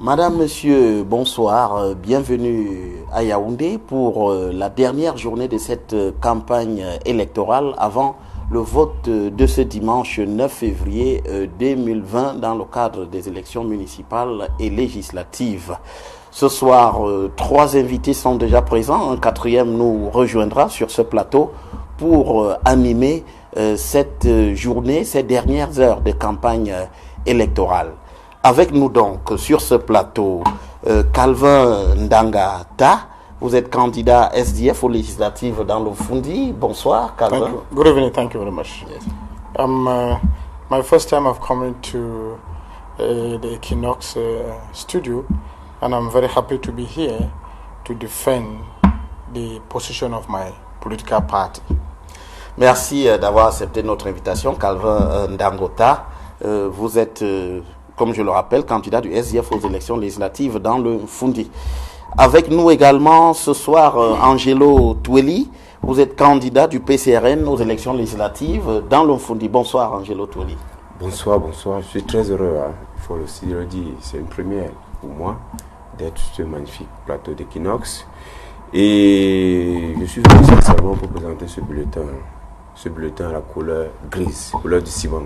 Madame, Monsieur, bonsoir. Bienvenue à Yaoundé pour la dernière journée de cette campagne électorale avant le vote de ce dimanche 9 février 2020 dans le cadre des élections municipales et législatives. Ce soir, 3 invités sont déjà présents. Un 4e nous rejoindra sur ce plateau pour animer cette journée, ces dernières heures de campagne électorale. Avec nous donc sur ce plateau, Calvin Ndangata, vous êtes candidat SDF aux législatives dans le Fundi. Bonsoir, Calvin. Thank you. Good evening. Thank you very much. Yes. My first time of coming to the Equinox studio, and I'm very happy to be here to defend the position of my political party. Merci d'avoir accepté notre invitation, Calvin Ndangota. Vous êtes, comme je le rappelle, candidat du SDF aux élections législatives dans le Fundi. Avec nous également ce soir, Angelo Tweli. Vous êtes candidat du PCRN aux élections législatives dans le Fundi. Bonsoir, Angelo Tweli. Bonsoir. Je suis très heureux. Il faut aussi le dire, c'est une première pour moi d'être sur ce magnifique plateau d'Equinox. Et je suis venu sincèrement pour présenter ce bulletin à la couleur grise, couleur du ciment,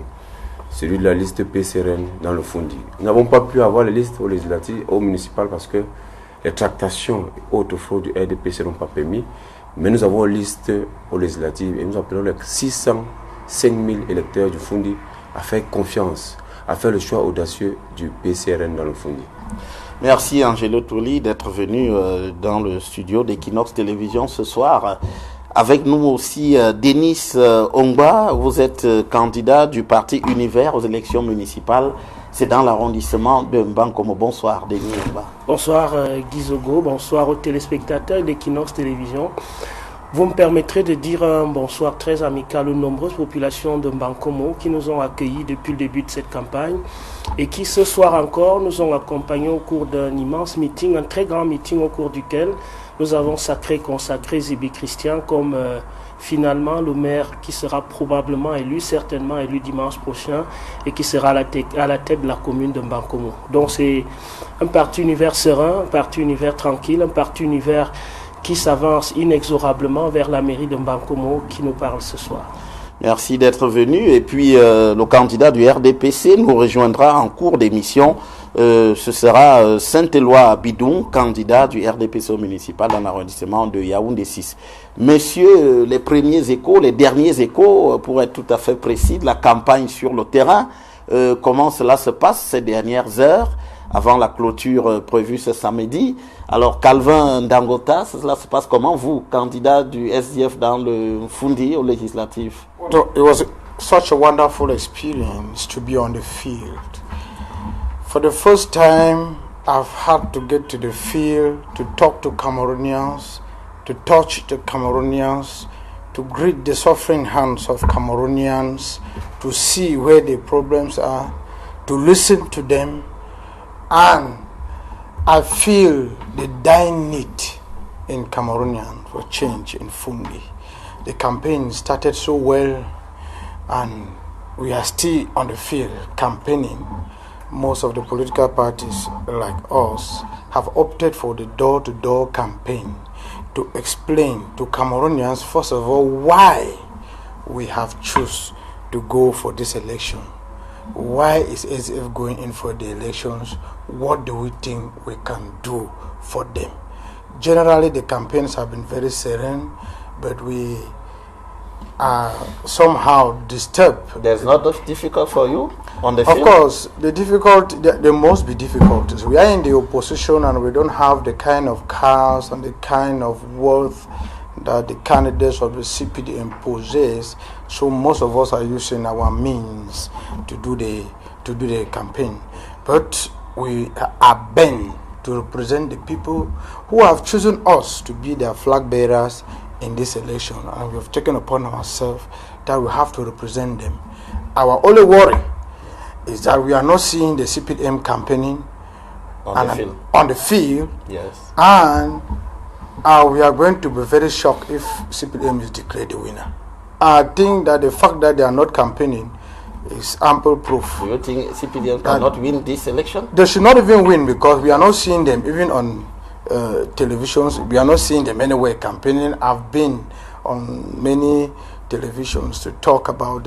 celui de la liste PCRN dans le Fundi. Nous n'avons pas pu avoir les listes aux législatives, aux municipales, parce que les tractations et autres fraudes du RDPC n'ont pas permis. Mais nous avons une liste aux législatives et nous appelons les 605 000 électeurs du Fundi à faire confiance, à faire le choix audacieux du PCRN dans le Fundi. Merci Angelo Touli d'être venu dans le studio d'Equinox Télévision ce soir. Avec nous aussi Denis Ongba, vous êtes candidat du parti Univers aux élections municipales. C'est dans l'arrondissement de Mbankomo. Bonsoir Denis Ongba. Bonsoir Guizogo, bonsoir aux téléspectateurs d'Equinox Télévision. Vous me permettrez de dire un bonsoir très amical aux nombreuses populations de Mbankomo qui nous ont accueillis depuis le début de cette campagne et qui ce soir encore nous ont accompagnés au cours d'un immense meeting, un très grand meeting au cours duquel nous avons consacré Zibi Christian comme finalement le maire qui sera probablement élu, certainement élu dimanche prochain et qui sera à la tête de la commune de Mbankomo. Donc c'est un parti Univers serein, un parti Univers tranquille, un parti Univers qui s'avance inexorablement vers la mairie de Mbankomo qui nous parle ce soir. Merci d'être venu. Et puis le candidat du RDPC nous rejoindra en cours d'émission. Ce sera Saint-Éloi Bidoun, candidat du RDPC municipal dans l'arrondissement de Yaoundé 6. Messieurs, les premiers échos, les derniers échos, pour être tout à fait précis, de la campagne sur le terrain, comment cela se passe ces dernières heures avant la clôture prévue ce samedi. Alors, Calvin Ndangota, cela se passe comment, vous, candidat du SDF dans le Fundi aux législatives? It was such a wonderful experience to be on the field. For the first time, I've had to get to the field to talk to Cameroonians, to touch the Cameroonians, to greet the suffering hands of Cameroonians, to see where the problems are, to listen to them. And I feel the dying need in Cameroonian for change in Fundi. The campaign started so well and we are still on the field campaigning. Most of the political parties like us have opted for the door-to-door campaign to explain to Cameroonians, first of all, why we have chosen to go for this election. Why is SDF going in for the elections? What do we think we can do for them? Generally, the campaigns have been very serene, but we are somehow disturbed. There's not difficult for you on the field? Of course, there must be difficulties. We are in the opposition and we don't have the kind of cars and the kind of wealth that the candidates of the CPDM possess. So most of us are using our means to do the campaign. But we are bent to represent the people who have chosen us to be their flag bearers in this election, and we have taken upon ourselves that we have to represent them. Our only worry is that we are not seeing the CPDM campaigning on the field. Yes. And we are going to be very shocked if CPDM is declared the winner. I think that the fact that they are not campaigning is ample proof. Do you think CPDM cannot win this election? They should not even win, because we are not seeing them even on televisions. We are not seeing them anywhere campaigning. I've been on many televisions to talk about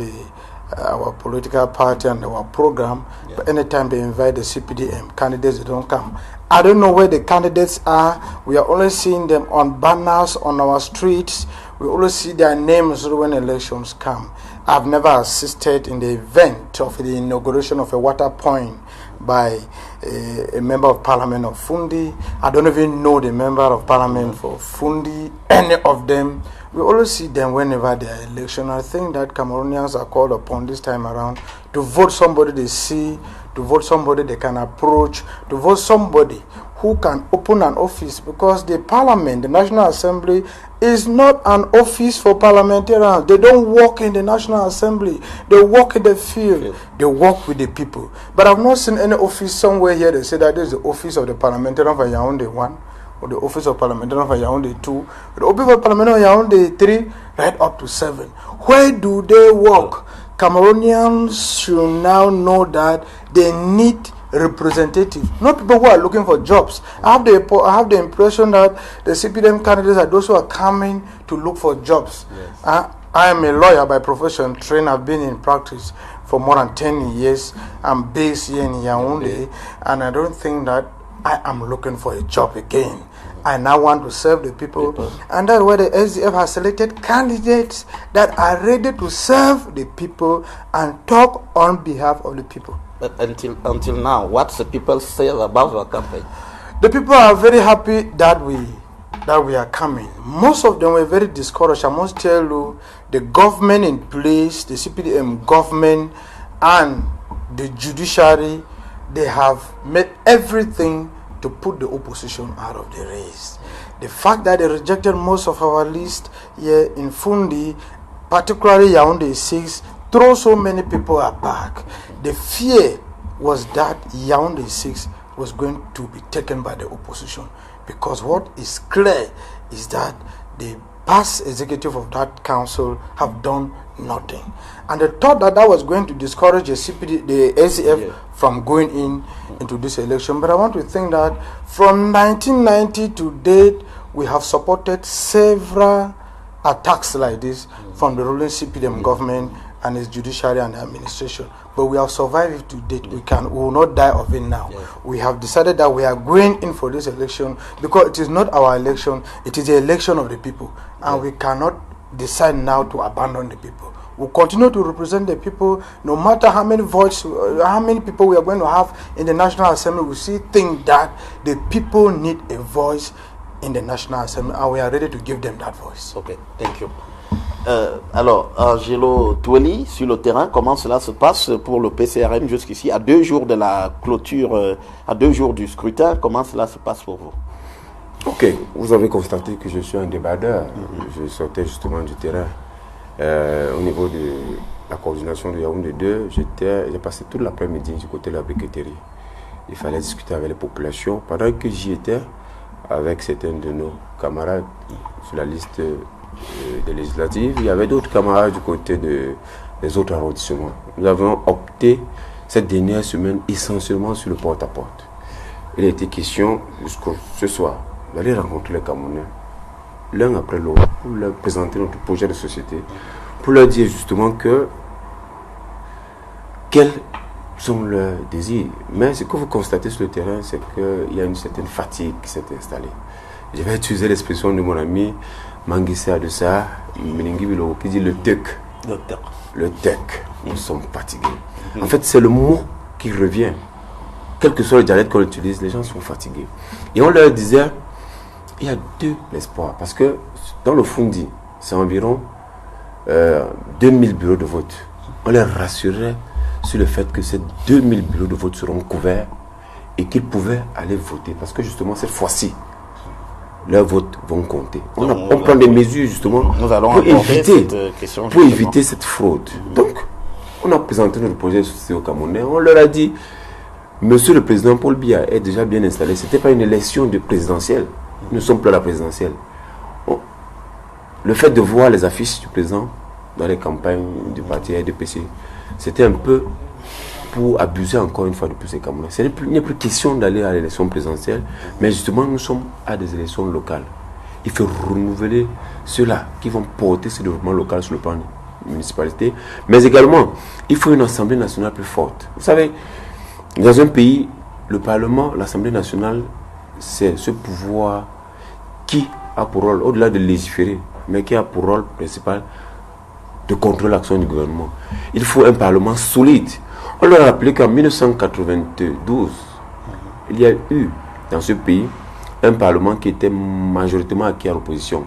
our political party and our program, but anytime they invite the CPDM candidates, they don't come. I don't know where the candidates are. We are only seeing them on banners on our streets. We only see their names when elections come. I've never assisted in the event of the inauguration of a water point by a member of parliament of Fundi. I don't even know the member of parliament for Fundi, any of them. We always see them whenever there are elections. I think that Cameroonians are called upon this time around to vote somebody they see, to vote somebody they can approach, to vote somebody who can open an office, because the parliament, the National Assembly, is not an office for parliamentarians. They don't work in the National Assembly. They work in the field. They work with the people. But I've not seen any office somewhere here that say that this is the office of the parliamentarian for Yaoundé 1, or the office of parliamentarian for Yaoundé 2, the office of parliamentarian for Yaoundé 3, right up to 7. Where do they work? Cameroonians should now know that they need representatives, not people who are looking for jobs. I have the impression that the CPDM candidates are those who are coming to look for jobs. Yes. I am a lawyer by profession, trained. I've been in practice for more than 10 years. I'm based here in Yaoundé, and I don't think that I am looking for a job again. I now want to serve the people. And that's why the SDF has selected candidates that are ready to serve the people and talk on behalf of the people. But until now, what's the people say about our campaign? The people are very happy that we are coming. Most of them were very discouraged. I must tell you, the government in place, the CPDM government and the judiciary, they have made everything to put the opposition out of the race. The fact that they rejected most of our list here in Fundi, particularly Yaoundé 6, throw so many people aback. The fear was that Yaoundé 6 was going to be taken by the opposition, because what is clear is that the past executive of that council have done nothing, and they thought that that was going to discourage the SDF from going into this election. But I want to think that from 1990 to date, we have supported several attacks like this from the ruling CPDM government and its judiciary and administration, but we have survived it to date. We will not die of it now. We have decided that we are going in for this election because it is not our election, it is the election of the people, and we cannot decide now to abandon the people. We'll continue to represent the people, no matter how many people we are going to have in the National Assembly. We still think that the people need a voice in the National Assembly, and we are ready to give them that voice. Okay, thank you. Alors, Angelo Toueli, sur le terrain, comment cela se passe pour le PCRM jusqu'ici, à 2 jours de la clôture, à 2 jours du scrutin, comment cela se passe pour vous? Ok, vous avez constaté que je suis un débatteur. Je sortais justement du terrain. Au niveau de la coordination de Yaoundé 2, j'ai passé toute l'après-midi du côté de la briqueterie. Il fallait discuter avec les populations. Pendant que j'y étais, avec certains de nos camarades sur la liste des législatives, il y avait d'autres camarades du côté des autres arrondissements. Nous avons opté cette dernière semaine essentiellement sur le porte-à-porte. Il a été question, jusqu'à ce soir, d'aller rencontrer les Camerounais, l'un après l'autre, pour leur présenter notre projet de société, pour leur dire justement quels sont leurs désirs. Mais ce que vous constatez sur le terrain, c'est qu'il y a une certaine fatigue qui s'est installée. Je vais utiliser l'expression de mon ami Manguissé Adoussa, qui dit le tech. Le tech. Nous sommes fatigués. En fait, c'est le mot qui revient. Quel que soit le dialecte qu'on utilise, les gens sont fatigués. Et on leur disait, il y a 2 espoirs. Parce que dans le Fundi, c'est environ 2000 bureaux de vote. On leur rassurait sur le fait que ces 2000 bureaux de vote seront couverts et qu'ils pouvaient aller voter. Parce que justement, cette fois-ci, leurs votes vont compter. On prend des mesures justement pour éviter cette fraude. Donc, on a présenté notre projet de société au Camerounais. On leur a dit, Monsieur le Président Paul Biya est déjà bien installé. Ce n'était pas une élection de présidentielle. Nous ne sommes plus à la présidentielle. Le fait de voir les affiches du président dans les campagnes du parti RDPC c'était un peu pour abuser encore une fois de plus ces Camerounais. Il n'est plus question d'aller à l'élection présidentielle, mais justement nous sommes à des élections locales. Il faut renouveler ceux-là qui vont porter ce développement local sur le plan de municipalité, mais également il faut une Assemblée nationale plus forte. Vous savez, dans un pays, le Parlement, l'Assemblée nationale, c'est ce pouvoir qui a pour rôle, au-delà de légiférer, mais qui a pour rôle principal de contrôler l'action du gouvernement. Il faut un Parlement solide. On leur a rappelé qu'en 1992, il y a eu dans ce pays un Parlement qui était majoritairement acquis à l'opposition.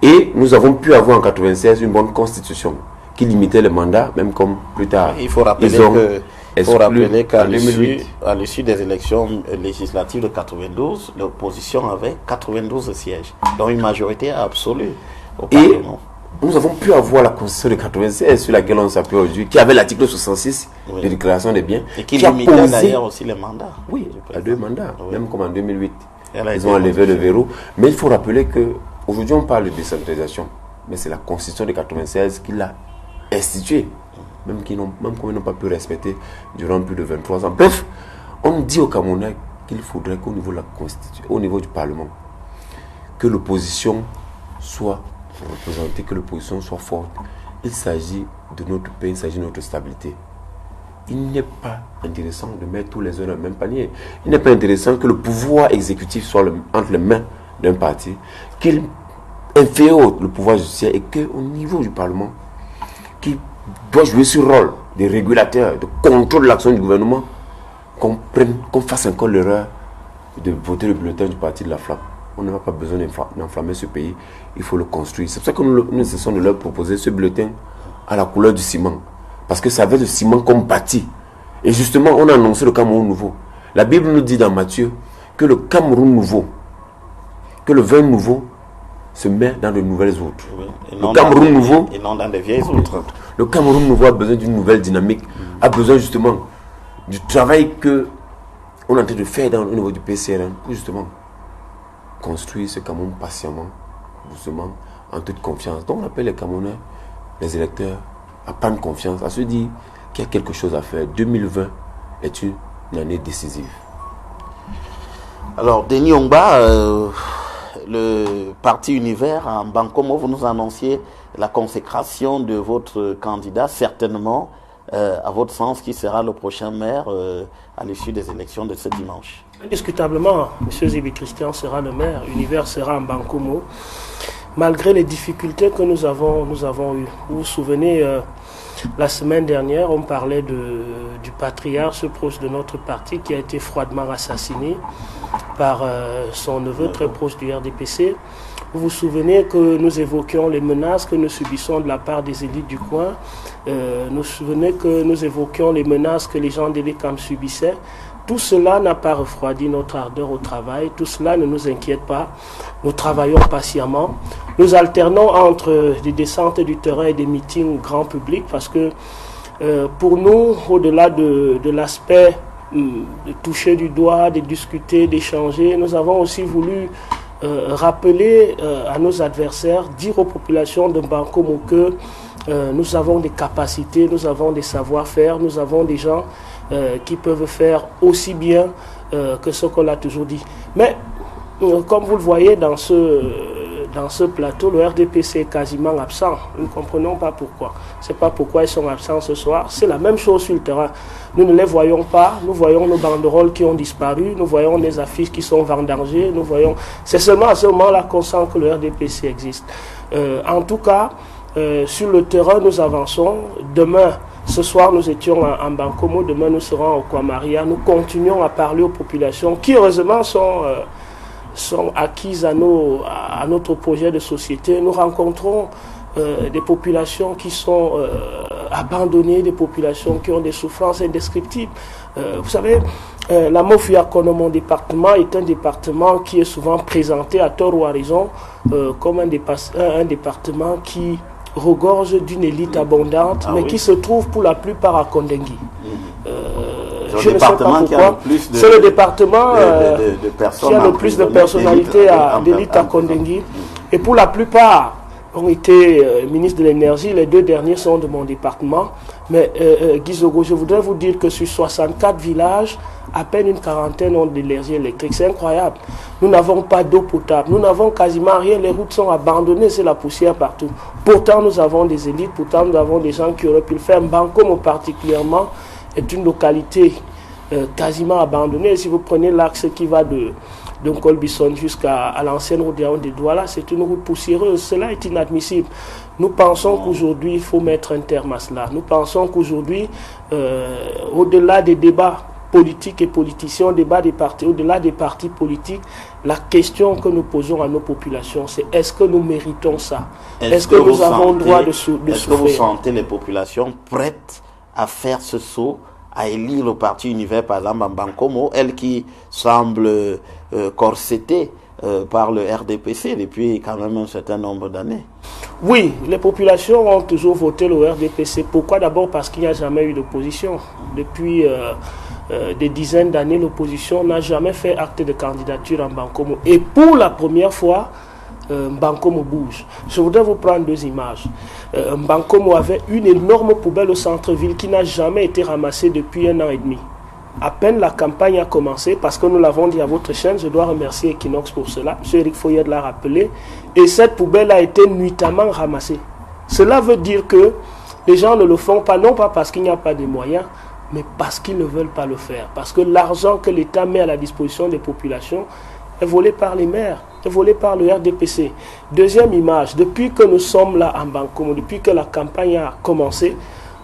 Et nous avons pu avoir en 1996 une bonne constitution qui limitait les mandats, même comme plus tard. Il faut rappeler qu'à l'issue des élections législatives de 92, l'opposition avait 92 sièges, dont une majorité absolue au Parlement. Nous avons pu avoir la Constitution de 96 sur laquelle on s'appuie aujourd'hui, qui avait l'article 66 de déclaration des biens. Et qui limitait d'ailleurs aussi les mandats. Oui, à 2 mandats, même comme en 2008. Ils ont enlevé le verrou. Mais il faut rappeler qu'aujourd'hui on parle de décentralisation, mais c'est la Constitution de 96 qui l'a instituée, même comme ils n'ont pas pu respecter durant plus de 23 ans. Bref, on dit aux Camerounais qu'il faudrait qu'au niveau de la Constitution, au niveau du Parlement, que l'opposition soit représenter, que l'opposition soit forte. Il s'agit de notre pays, il s'agit de notre stabilité. Il n'est pas intéressant de mettre tous les œufs dans le même panier. Il n'est pas intéressant que le pouvoir exécutif soit entre les mains d'un parti, qu'il inférieur le pouvoir judiciaire et qu'au niveau du Parlement, qui doit jouer ce rôle de régulateur, de contrôle de l'action du gouvernement, qu'on fasse encore l'erreur de voter le bulletin du parti de la flamme. On n'a pas besoin d'enflammer ce pays, il faut le construire. C'est pour ça que nous essayons de leur proposer ce bulletin à la couleur du ciment. Parce que ça va être le ciment qu'on bâtit. Et justement, on a annoncé le Cameroun nouveau. La Bible nous dit dans Matthieu que le Cameroun nouveau, que le vin nouveau se met dans de nouvelles outres. Le Cameroun nouveau, et non dans des vieilles outres. Le Cameroun nouveau a besoin d'une nouvelle dynamique, a besoin justement du travail que on est en train de faire au niveau du PCRN pour justement construire ce Cameroun patiemment, doucement, en toute confiance. Donc on appelle les Camerounais, les électeurs, à prendre confiance, à se dire qu'il y a quelque chose à faire. 2020 est une année décisive. Alors, Denis Ongba, le parti Univers en Bankomo, vous nous annonciez la consécration de votre candidat, certainement, à votre sens, qui sera le prochain maire à l'issue des élections de ce dimanche. Indiscutablement, M. Zibi Christian sera le maire, Univers sera en Bankomo, malgré les difficultés que nous avons eues. Vous vous souvenez, la semaine dernière, on parlait du patriarche proche de notre parti qui a été froidement assassiné par son neveu très proche du RDPC. Vous vous souvenez que nous évoquions les menaces que nous subissons de la part des élites du coin. Nous souvenez que nous évoquions les menaces que les gens de l'ECAM subissaient. Tout cela n'a pas refroidi notre ardeur au travail. Tout cela ne nous inquiète pas. Nous travaillons patiemment. Nous alternons entre des descentes du terrain et des meetings grand public parce que pour nous, au-delà de l'aspect de toucher du doigt, de discuter, d'échanger, nous avons aussi voulu rappeler à nos adversaires, dire aux populations de Bankomo que nous avons des capacités, nous avons des savoir-faire, nous avons des gens qui peuvent faire aussi bien que ce qu'on a toujours dit. Mais comme vous le voyez dans ce plateau, le RDPC est quasiment absent. Nous ne comprenons pas pourquoi. Ce n'est pas pourquoi ils sont absents ce soir. C'est la même chose sur le terrain. Nous ne les voyons pas. Nous voyons nos banderoles qui ont disparu. Nous voyons des affiches qui sont vendangées. C'est seulement à ce moment-là qu'on sent que le RDPC existe. En tout cas, sur le terrain, nous avançons. Demain, ce soir, nous étions en Bankomo. Demain, nous serons au Kwamaria. Nous continuons à parler aux populations qui, heureusement, sont acquises à notre projet de société. Nous rencontrons des populations qui sont abandonnées, des populations qui ont des souffrances indescriptibles. Vous savez, la Mofuyakono, mon département, est un département qui est souvent présenté à tort ou à raison comme un département qui regorge d'une élite abondante, mais qui se trouve pour la plupart à Kondengui. Je ne sais pas pourquoi. C'est le département qui a le plus de personnalités d'élite à Kondengui. Et pour la plupart, ont été ministres de l'énergie. Les 2 derniers sont de mon département. Mais Gizogo, je voudrais vous dire que sur 64 villages, à peine une quarantaine ont de l'énergie électrique. C'est incroyable. Nous n'avons pas d'eau potable. Nous n'avons quasiment rien. Les routes sont abandonnées. C'est la poussière partout. Pourtant, nous avons des élites. Pourtant, nous avons des gens qui auraient pu le faire. Bankomo particulièrement est une localité quasiment abandonnée. Si vous prenez l'axe qui va de Colbison jusqu'à l'ancienne route de Douala, c'est une route poussiéreuse. Cela est inadmissible. Nous pensons qu'aujourd'hui, il faut mettre un terme à cela. Nous pensons qu'aujourd'hui, au-delà des débats politiques et politiciens, au-delà des partis politiques, la question que nous posons à nos populations, c'est est-ce que nous méritons ça? Est-ce que nous avons le droit de souffrir? Est-ce que vous sentez les populations prêtes à faire ce saut, à élire le parti Univers, par exemple, en Bankomo, elle qui semble corsetée par le RDPC depuis quand même un certain nombre d'années? Oui, les populations ont toujours voté le RDPC. Pourquoi? D'abord parce qu'il n'y a jamais eu d'opposition. Depuis des dizaines d'années, l'opposition n'a jamais fait acte de candidature en Bankomo. Et pour la première fois, Bankomo bouge. Je voudrais vous prendre 2 images. Bankomo avait une énorme poubelle au centre-ville qui n'a jamais été ramassée depuis 1 an et demi. À peine la campagne a commencé, parce que nous l'avons dit à votre chaîne, je dois remercier Equinox pour cela, M. Eric Foyer l'a rappelé, et cette poubelle a été nuitamment ramassée. Cela veut dire que les gens ne le font pas, non pas parce qu'il n'y a pas de moyens, mais parce qu'ils ne veulent pas le faire. Parce que l'argent que l'État met à la disposition des populations est volé par les maires, est volé par le RDPC. Deuxième image, depuis que nous sommes là en Bankomo, depuis que la campagne a commencé,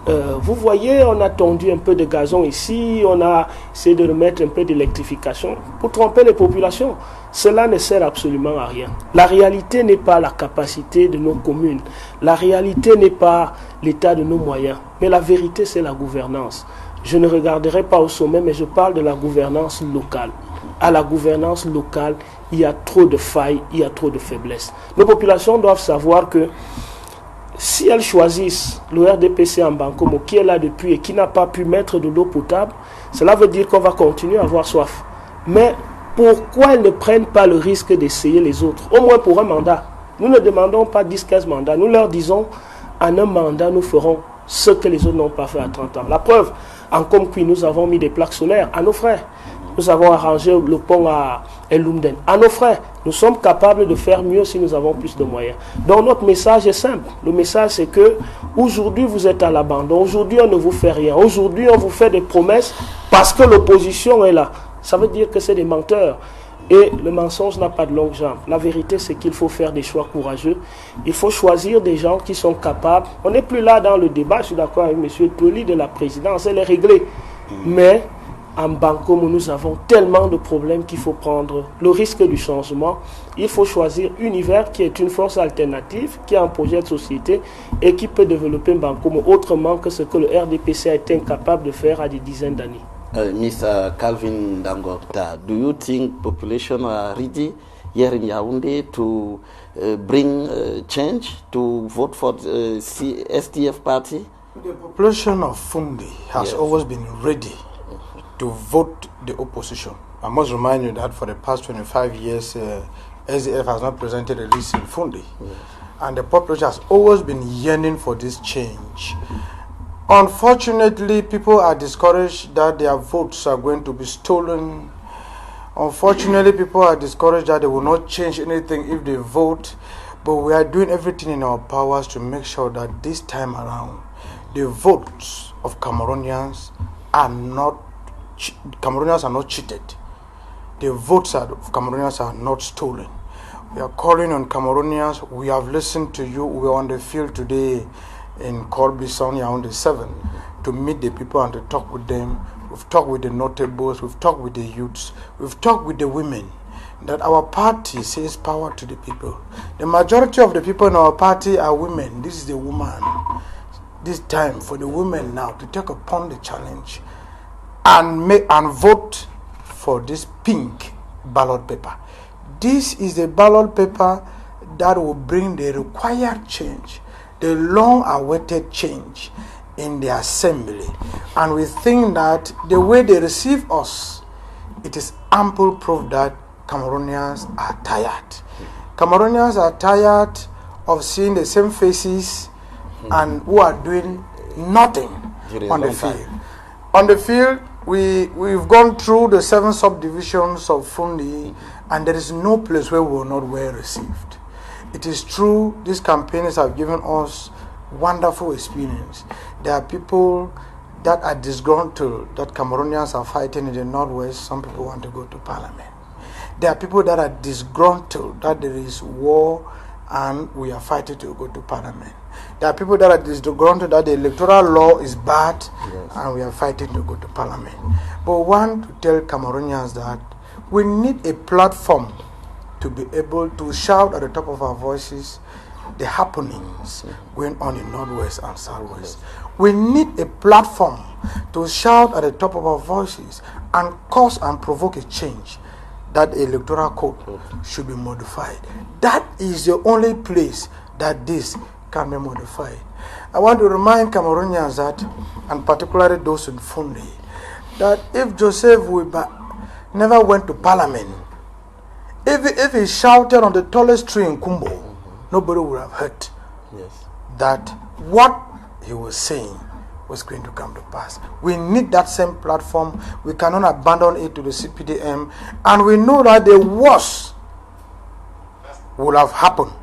vous voyez, on a tendu un peu de gazon ici, on a essayé de remettre un peu d'électrification pour tromper les populations. Cela ne sert absolument à rien. La réalité n'est pas la capacité de nos communes. La réalité n'est pas l'état de nos moyens. Mais la vérité, c'est la gouvernance. Je ne regarderai pas au sommet, mais je parle de la gouvernance locale. À la gouvernance locale, il y a trop de failles, il y a trop de faiblesses. Nos populations doivent savoir que si elles choisissent le RDPC en Bankomo, qui est là depuis et qui n'a pas pu mettre de l'eau potable, cela veut dire qu'on va continuer à avoir soif. Mais pourquoi elles ne prennent pas le risque d'essayer les autres? Au moins pour un mandat. Nous ne demandons pas 10-15 mandats. Nous leur disons, en un mandat, nous ferons ce que les autres n'ont pas fait à 30 ans. La preuve, en Komkwi, nous avons mis des plaques solaires à nos frères. Nous avons arrangé le pont à El Lumden. À nos frères, nous sommes capables de faire mieux si nous avons plus de moyens. Donc notre message est simple. Le message c'est que aujourd'hui vous êtes à l'abandon. Aujourd'hui on ne vous fait rien. Aujourd'hui on vous fait des promesses parce que l'opposition est là. Ça veut dire que c'est des menteurs. Et le mensonge n'a pas de longue jambe. La vérité c'est qu'il faut faire des choix courageux. Il faut choisir des gens qui sont capables. On n'est plus là dans le débat. Je suis d'accord avec M. Toli de la présidence. Elle est réglée. Mais en Bankomo, nous avons tellement de problèmes qu'il faut prendre le risque du changement. Il faut choisir Univers qui est une force alternative, qui a un projet de société et qui peut développer Bankomo autrement que ce que le RDPC a été incapable de faire à des dizaines d'années. Mr. Calvin Dangota, do you think population are ready here in Yaoundé to bring change, to vote for the SDF party? The population of Fundi has always been ready to vote the opposition. I must remind you that for the past 25 years, SDF has not presented a list in Fundi. And the population has always been yearning for this change. Unfortunately, people are discouraged that their votes are going to be stolen. Unfortunately, people are discouraged that they will not change anything if they vote. But we are doing everything in our powers to make sure that this time around, the votes of Cameroonians are not cheated. The votes of Cameroonians are not stolen. We are calling on Cameroonians. We have listened to you. We are on the field today in Colbison, Yaoundé 7, to meet the people and to talk with them. We've talked with the notables, we've talked with the youths, we've talked with the women, that our party says power to the people. The majority of the people in our party are women. This is the woman. This time for the women now to take upon the challenge and vote for this pink ballot paper. This is the ballot paper that will bring the required change, the long-awaited change in the assembly. And we think that the way they receive us, it is ample proof that Cameroonians are tired. Cameroonians are tired of seeing the same faces and who are doing nothing on the field. On the field, we've gone through the 7 subdivisions of Fundi, and there is no place where we were not well received. It is true, these campaigns have given us wonderful experience. There are people that are disgruntled that Cameroonians are fighting in the Northwest. Some people want to go to Parliament. There are people that are disgruntled that there is war and we are fighting to go to Parliament. There are people that are disgruntled that the electoral law is bad, and we are fighting to go to Parliament. But we want to tell Cameroonians that we need a platform to be able to shout at the top of our voices the happenings going on in Northwest and Southwest. We need a platform to shout at the top of our voices and cause and provoke a change, that the electoral code should be modified. That is the only place that this can be modified. I want to remind Cameroonians that, and particularly those in Fundi, that if Joseph Wiba never went to Parliament, if he shouted on the tallest tree in Kumbo, nobody would have heard that what he was saying was going to come to pass. We need that same platform. We cannot abandon it to the CPDM, and we know that the worst will have happened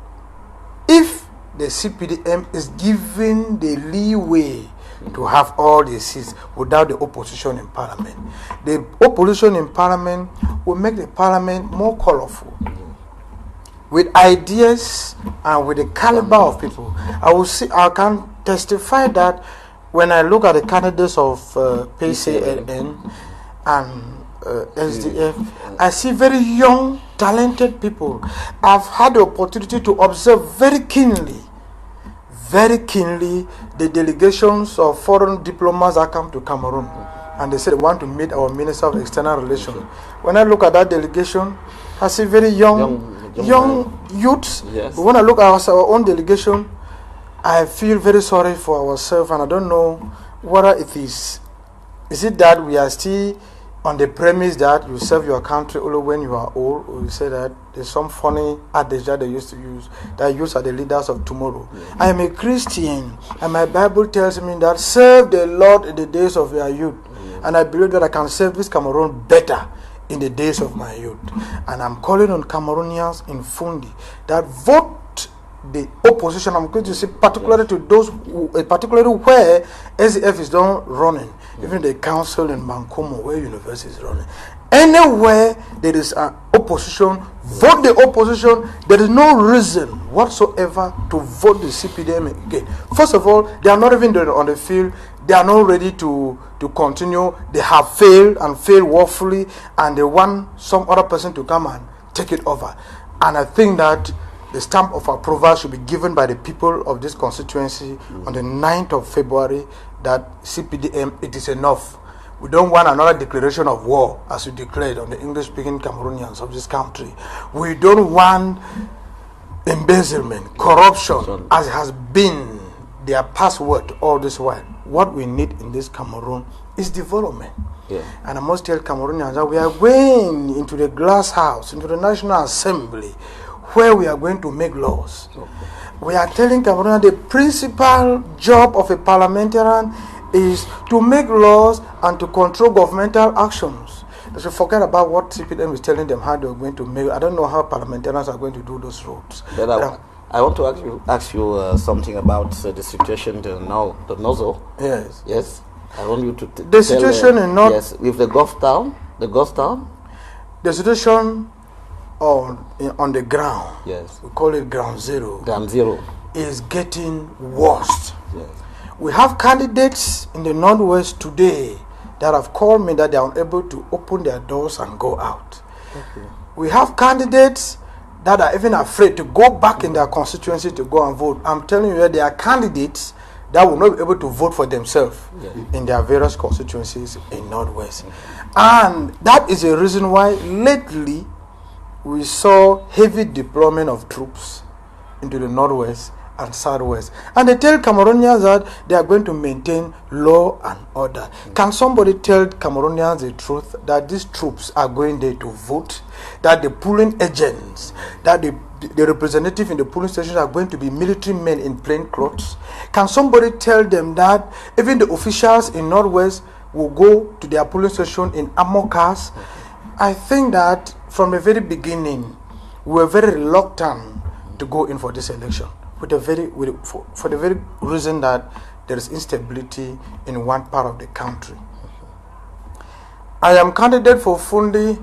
if the CPDM is given the leeway to have all the seats without the opposition in Parliament. The opposition in Parliament will make the Parliament more colorful, with ideas and with the caliber of people. I can testify that when I look at the candidates of PCLN and SDF, I see very young, talented people. I've had the opportunity to observe very keenly the delegations of foreign diplomats that come to Cameroon, and they said they want to meet our Minister of External Relations. When I look at that delegation, I see very young youths. Yes. But when I look at our own delegation, I feel very sorry for ourselves, and I don't know whether it is. Is it that we are still on the premise that you serve your country only when you are old, or you say that there's some funny adage that they used to use, that youths are the leaders of tomorrow? I am a Christian, and my Bible tells me that serve the Lord in the days of your youth, and I believe that I can serve this Cameroon better in the days of my youth. And I'm calling on Cameroonians in Fundi that vote the opposition. I'm going to say particularly to those particularly where SDF is not running, even the council in Bankomo where university is running. Anywhere there is an opposition, vote the opposition. There is no reason whatsoever to vote the CPDM again. First of all, they are not even on the field. They are not ready to continue. They have failed and failed woefully, and they want some other person to come and take it over. And I think that the stamp of approval should be given by the people of this constituency on the 9th of February that CPDM, it is enough. We don't want another declaration of war as we declared on the English-speaking Cameroonians of this country. We don't want embezzlement, corruption, as has been their password all this while. What we need in this Cameroon is development. And I must tell Cameroonians that we are going into the glass house, into the National Assembly, where we are going to make laws. We are telling Cameroonians the principal job of a parliamentarian is to make laws and to control governmental actions. They should forget about what CPDM is telling them how they are going to make. I don't know how parliamentarians are going to do those roads. I want to ask you something about the situation in the Nozo. Yes. Yes. I want you to the situation in North. Yes, with the ghost town. The situation on the ground, we call it ground zero, is getting worse. We have candidates in the Northwest today that have called me that they are unable to open their doors and go out. We have candidates that are even afraid to go back in their constituency to go and vote. I'm telling you that there are candidates that will not be able to vote for themselves in their various constituencies in Northwest. And that is a reason why lately we saw heavy deployment of troops into the Northwest and Southwest. And they tell Cameroonians that they are going to maintain law and order. Can somebody tell Cameroonians the truth that these troops are going there to vote? That the pooling agents, that the the representative in the polling stations are going to be military men in plain clothes? Can somebody tell them that even the officials in Northwest will go to their polling station in armor cars? I think that from the very beginning, we were very reluctant to go in for this election for the very reason that there is instability in one part of the country. I am candidate for Fundi.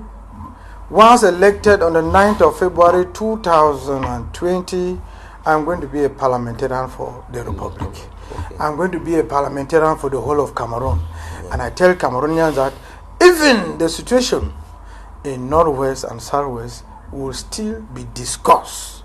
Once elected on the 9th of February 2020, I'm going to be a parliamentarian for the Republic. Okay. I'm going to be a parliamentarian for the whole of Cameroon. Yeah. And I tell Cameroonians that even the situation in Northwest and Southwest will still be discussed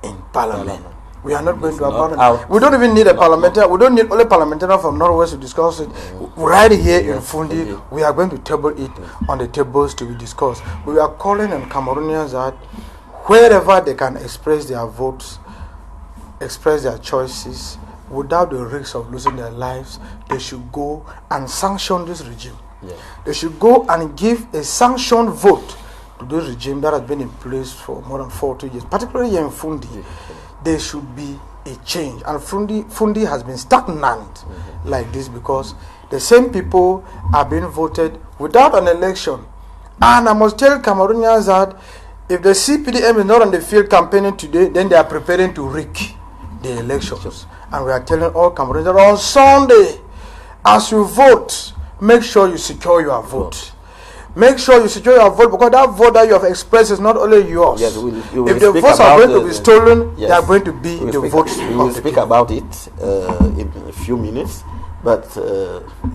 in Parliament. We are not going to abandon. We don't even need a parliamentarian. We don't need only parliamentarian from Northwest to discuss it. Right here in Fundi, we are going to table it on the tables to be discussed. We are calling on Cameroonians that wherever they can express their votes, express their choices, without the risk of losing their lives, they should go and sanction this regime. Yeah. They should go and give a sanctioned vote to this regime that has been in place for more than 40 years, particularly here in Fundi. Yeah. There should be a change, and Fundi has been stagnant like this because the same people are being voted without an election. And I must tell Cameroonians that if the CPDM is not on the field campaigning today, then they are preparing to rig the elections. And we are telling all Cameroonians that on Sunday, as you vote, make sure you secure your vote. Make sure you secure your vote, because that vote that you have expressed is not only yours. Yes, if the votes are going to be stolen, they are going to be the votes. We will speak about it in a few minutes. But,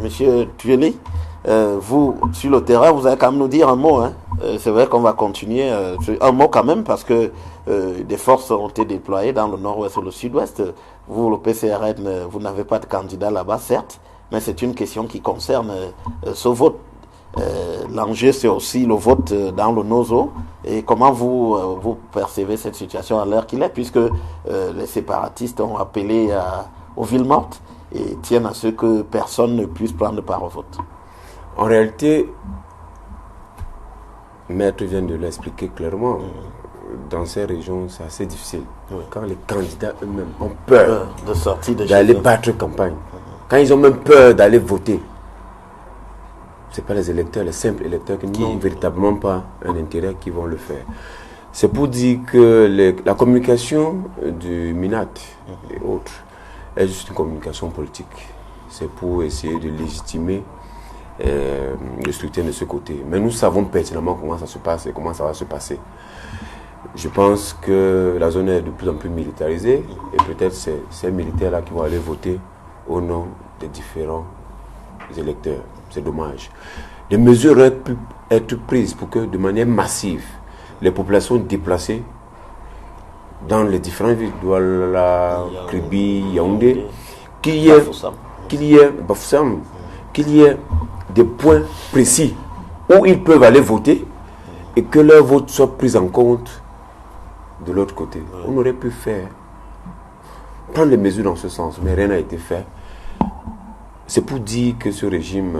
Monsieur Tueli, vous, sur le terrain, vous allez quand même nous dire un mot. Hein. C'est vrai qu'on va continuer. Un mot quand même, parce que des forces ont été déployées dans le nord-ouest et le sud-ouest. Vous, le PCRN, vous n'avez pas de candidat là-bas, certes, mais c'est une question qui concerne ce vote. L'enjeu, c'est aussi le vote dans le NOZO. Et comment vous percevez cette situation à l'heure qu'il est, puisque les séparatistes ont appelé aux villes mortes et tiennent à ce que personne ne puisse prendre part au vote. En réalité, Maître vient de l'expliquer clairement. Dans ces régions, c'est assez difficile. Quand les candidats eux-mêmes ont peur de sortir d'aller battre campagne, quand ils ont même peur d'aller voter, ce n'est pas les électeurs, les simples électeurs qui n'ont véritablement pas un intérêt qui vont le faire. C'est pour dire que la communication du MINAT et autres est juste une communication politique. C'est pour essayer de légitimer le scrutin de ce côté. Mais nous savons pertinemment comment ça se passe et comment ça va se passer. Je pense que la zone est de plus en plus militarisée et peut-être c'est ces militaires-là qui vont aller voter au nom des différents électeurs. C'est dommage. Des mesures auraient pu être prises pour que, de manière massive, les populations déplacées dans les différentes villes, Douala, Kribi, Yaoundé, qu'il y ait des points précis où ils peuvent aller voter et que leur vote soit pris en compte de l'autre côté. On aurait pu prendre les mesures dans ce sens, mais rien n'a été fait. C'est pour dire que ce régime,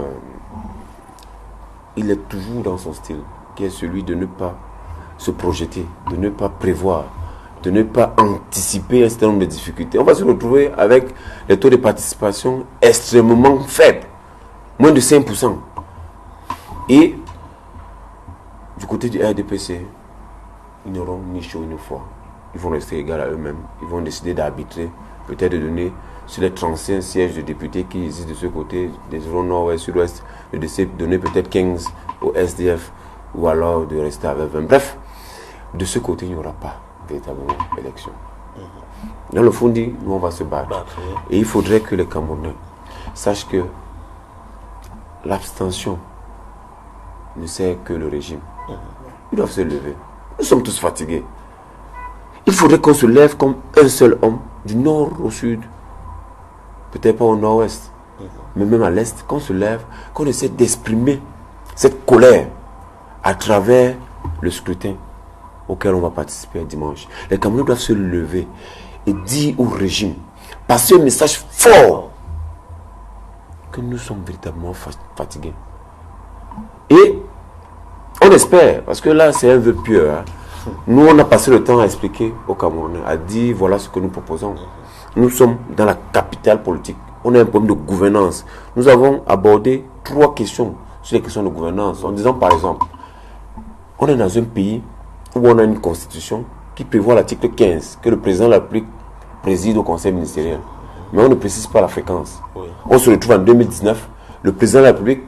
il est toujours dans son style, qui est celui de ne pas se projeter, de ne pas prévoir, de ne pas anticiper un certain nombre de difficultés. On va se retrouver avec les taux de participation extrêmement faibles, moins de 5%. Et du côté du RDPC, ils n'auront ni chaud ni froid. Ils vont rester égaux à eux-mêmes. Ils vont décider d'arbitrer, peut-être de donner sur les 35 sièges de députés qui existent de ce côté, des zones nord et sud-ouest, de donner peut-être 15 au SDF ou alors de rester avec 20. Bref, de ce côté, il n'y aura pas véritablement d'élection. Dans le fond, nous, on va se battre. Et il faudrait que les Camerounais sachent que l'abstention ne sert que le régime. Ils doivent se lever. Nous sommes tous fatigués. Il faudrait qu'on se lève comme un seul homme, du nord au sud. Peut-être pas au nord-ouest, mais même à l'est, qu'on se lève, qu'on essaie d'exprimer cette colère à travers le scrutin auquel on va participer dimanche. Les Camerounais doivent se lever et dire au régime, passer un message fort, que nous sommes véritablement fatigués. Et on espère, parce que là c'est un vœu pieux, hein, Nous, on a passé le temps à expliquer aux Camerounais, à dire voilà ce que nous proposons. Nous sommes dans la capitale politique. On a un problème de gouvernance. Nous avons abordé 3 questions sur les questions de gouvernance. En disant par exemple, on est dans un pays où on a une constitution qui prévoit l'article 15, que le président de la République préside au conseil ministériel. Mais on ne précise pas la fréquence. Oui. On se retrouve en 2019, le président de la République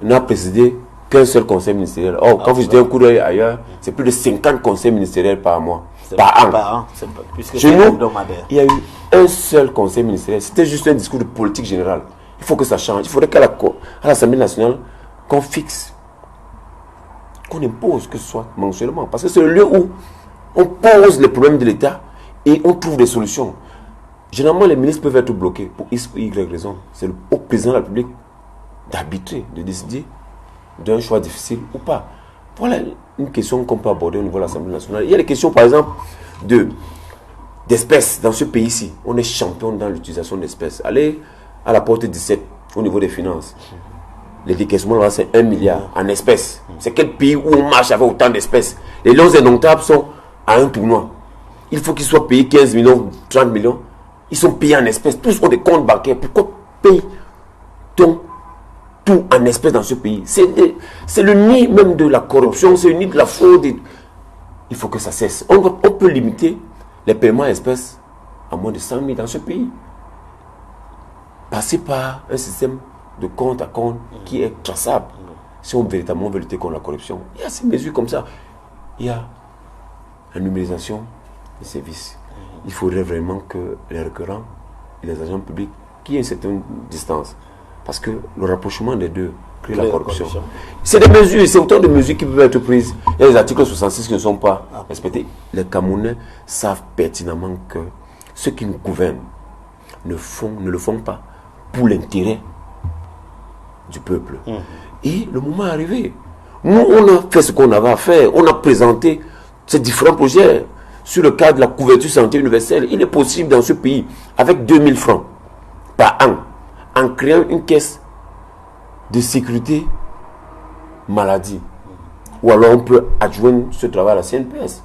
n'a présidé qu'un seul conseil ministériel. Or, quand vous jetez un coup d'œil ailleurs, c'est plus de 50 conseils ministériels par mois, par an. Chez nous, il y a eu un seul conseil ministériel. C'était juste un discours de politique générale. Il faut que ça change. Il faudrait qu'à l'Assemblée nationale, qu'on fixe, qu'on impose que ce soit mensuellement. Parce que c'est le lieu où on pose les problèmes de l'État et on trouve des solutions. Généralement, les ministres peuvent être bloqués pour X ou Y raison. C'est au président de la République d'arbitrer, de décider d'un choix difficile ou pas. Voilà une question qu'on peut aborder au niveau de l'Assemblée nationale. Il y a des questions, par exemple, d'espèces dans ce pays-ci. On est champion dans l'utilisation d'espèces. Allez à la porte 17 au niveau des finances. Les décaissements là, c'est 1 milliard en espèces. C'est quel pays où on marche avec autant d'espèces? Les lions indomptables sont à un tournoi. Il faut qu'ils soient payés 15 millions, 30 millions. Ils sont payés en espèces. Tous ont des comptes bancaires. Pourquoi paye-t-on tout en espèces dans ce pays? C'est le nid même de la corruption, c'est le nid de la fraude. Il faut que ça cesse. On peut limiter les paiements en espèces à moins de 100 000 dans ce pays. Passer par un système de compte à compte qui est traçable. Si on véritablement veut lutter contre la corruption, il y a ces mesures comme ça. Il y a la numérisation des services. Il faudrait vraiment que les requérants et les agents publics qui aient une certaine distance. Parce que le rapprochement des deux crée la corruption. C'est des mesures, c'est autant de mesures qui peuvent être prises. Il y a les articles 66 qui ne sont pas respectés. Les Camerounais savent pertinemment que ceux qui nous gouvernent ne le font pas pour l'intérêt du peuple. Et le moment est arrivé. Nous, on a fait ce qu'on avait à faire. On a présenté ces différents projets sur le cadre de la couverture santé universelle. Il est possible dans ce pays, avec 2000 francs par an, en créant une caisse de sécurité maladie. Ou alors on peut adjoindre ce travail à la CNPS.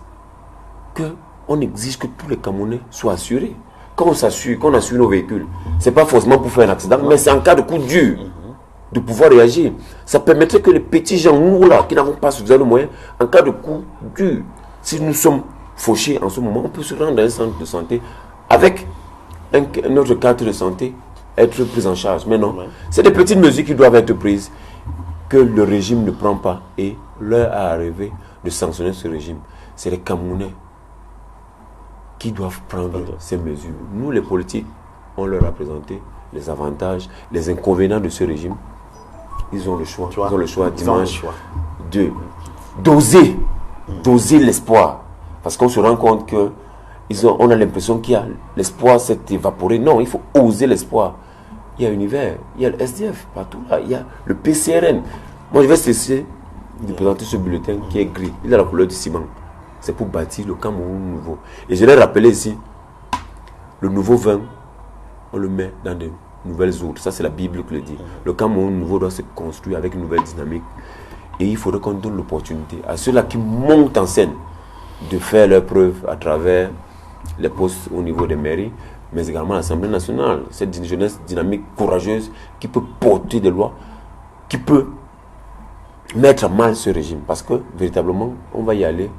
Qu'on exige que tous les Camerounais soient assurés. Quand on s'assure, qu'on assure nos véhicules, ce n'est pas forcément pour faire un accident, mais c'est en cas de coup dur de pouvoir réagir. Ça permettrait que les petits gens, nous là, qui n'avons pas suffisamment de moyens, en cas de coup dur, si nous sommes fauchés en ce moment, on peut se rendre dans un centre de santé avec notre carte de santé, être pris en charge. Mais non, c'est des petites mesures qui doivent être prises que le régime ne prend pas et l'heure est arrivée de sanctionner ce régime. C'est les Camerounais qui doivent prendre ces mesures. Nous, les politiques, on leur a présenté les avantages, les inconvénients de ce régime. Ils ont le choix. Ils ont le choix dimanche de doser l'espoir. Parce qu'on se rend compte que on a l'impression qu'il y a l'espoir s'est évaporé. Non, il faut oser l'espoir. Il y a Univers, il y a le SDF partout là, il y a le PCRN. Moi, je vais cesser de présenter ce bulletin qui est gris. Il a la couleur du ciment. C'est pour bâtir le Cameroun nouveau. Et je l'ai rappelé ici, le nouveau vin, on le met dans de nouvelles eaux. Ça, c'est la Bible qui le dit. Le Cameroun nouveau doit se construire avec une nouvelle dynamique. Et il faudrait qu'on donne l'opportunité à ceux-là qui montent en scène de faire leurs preuves à travers les postes au niveau des mairies, mais également l'Assemblée nationale. Cette jeunesse dynamique, courageuse, qui peut porter des lois, qui peut mettre à mal ce régime. Parce que, véritablement, on va y aller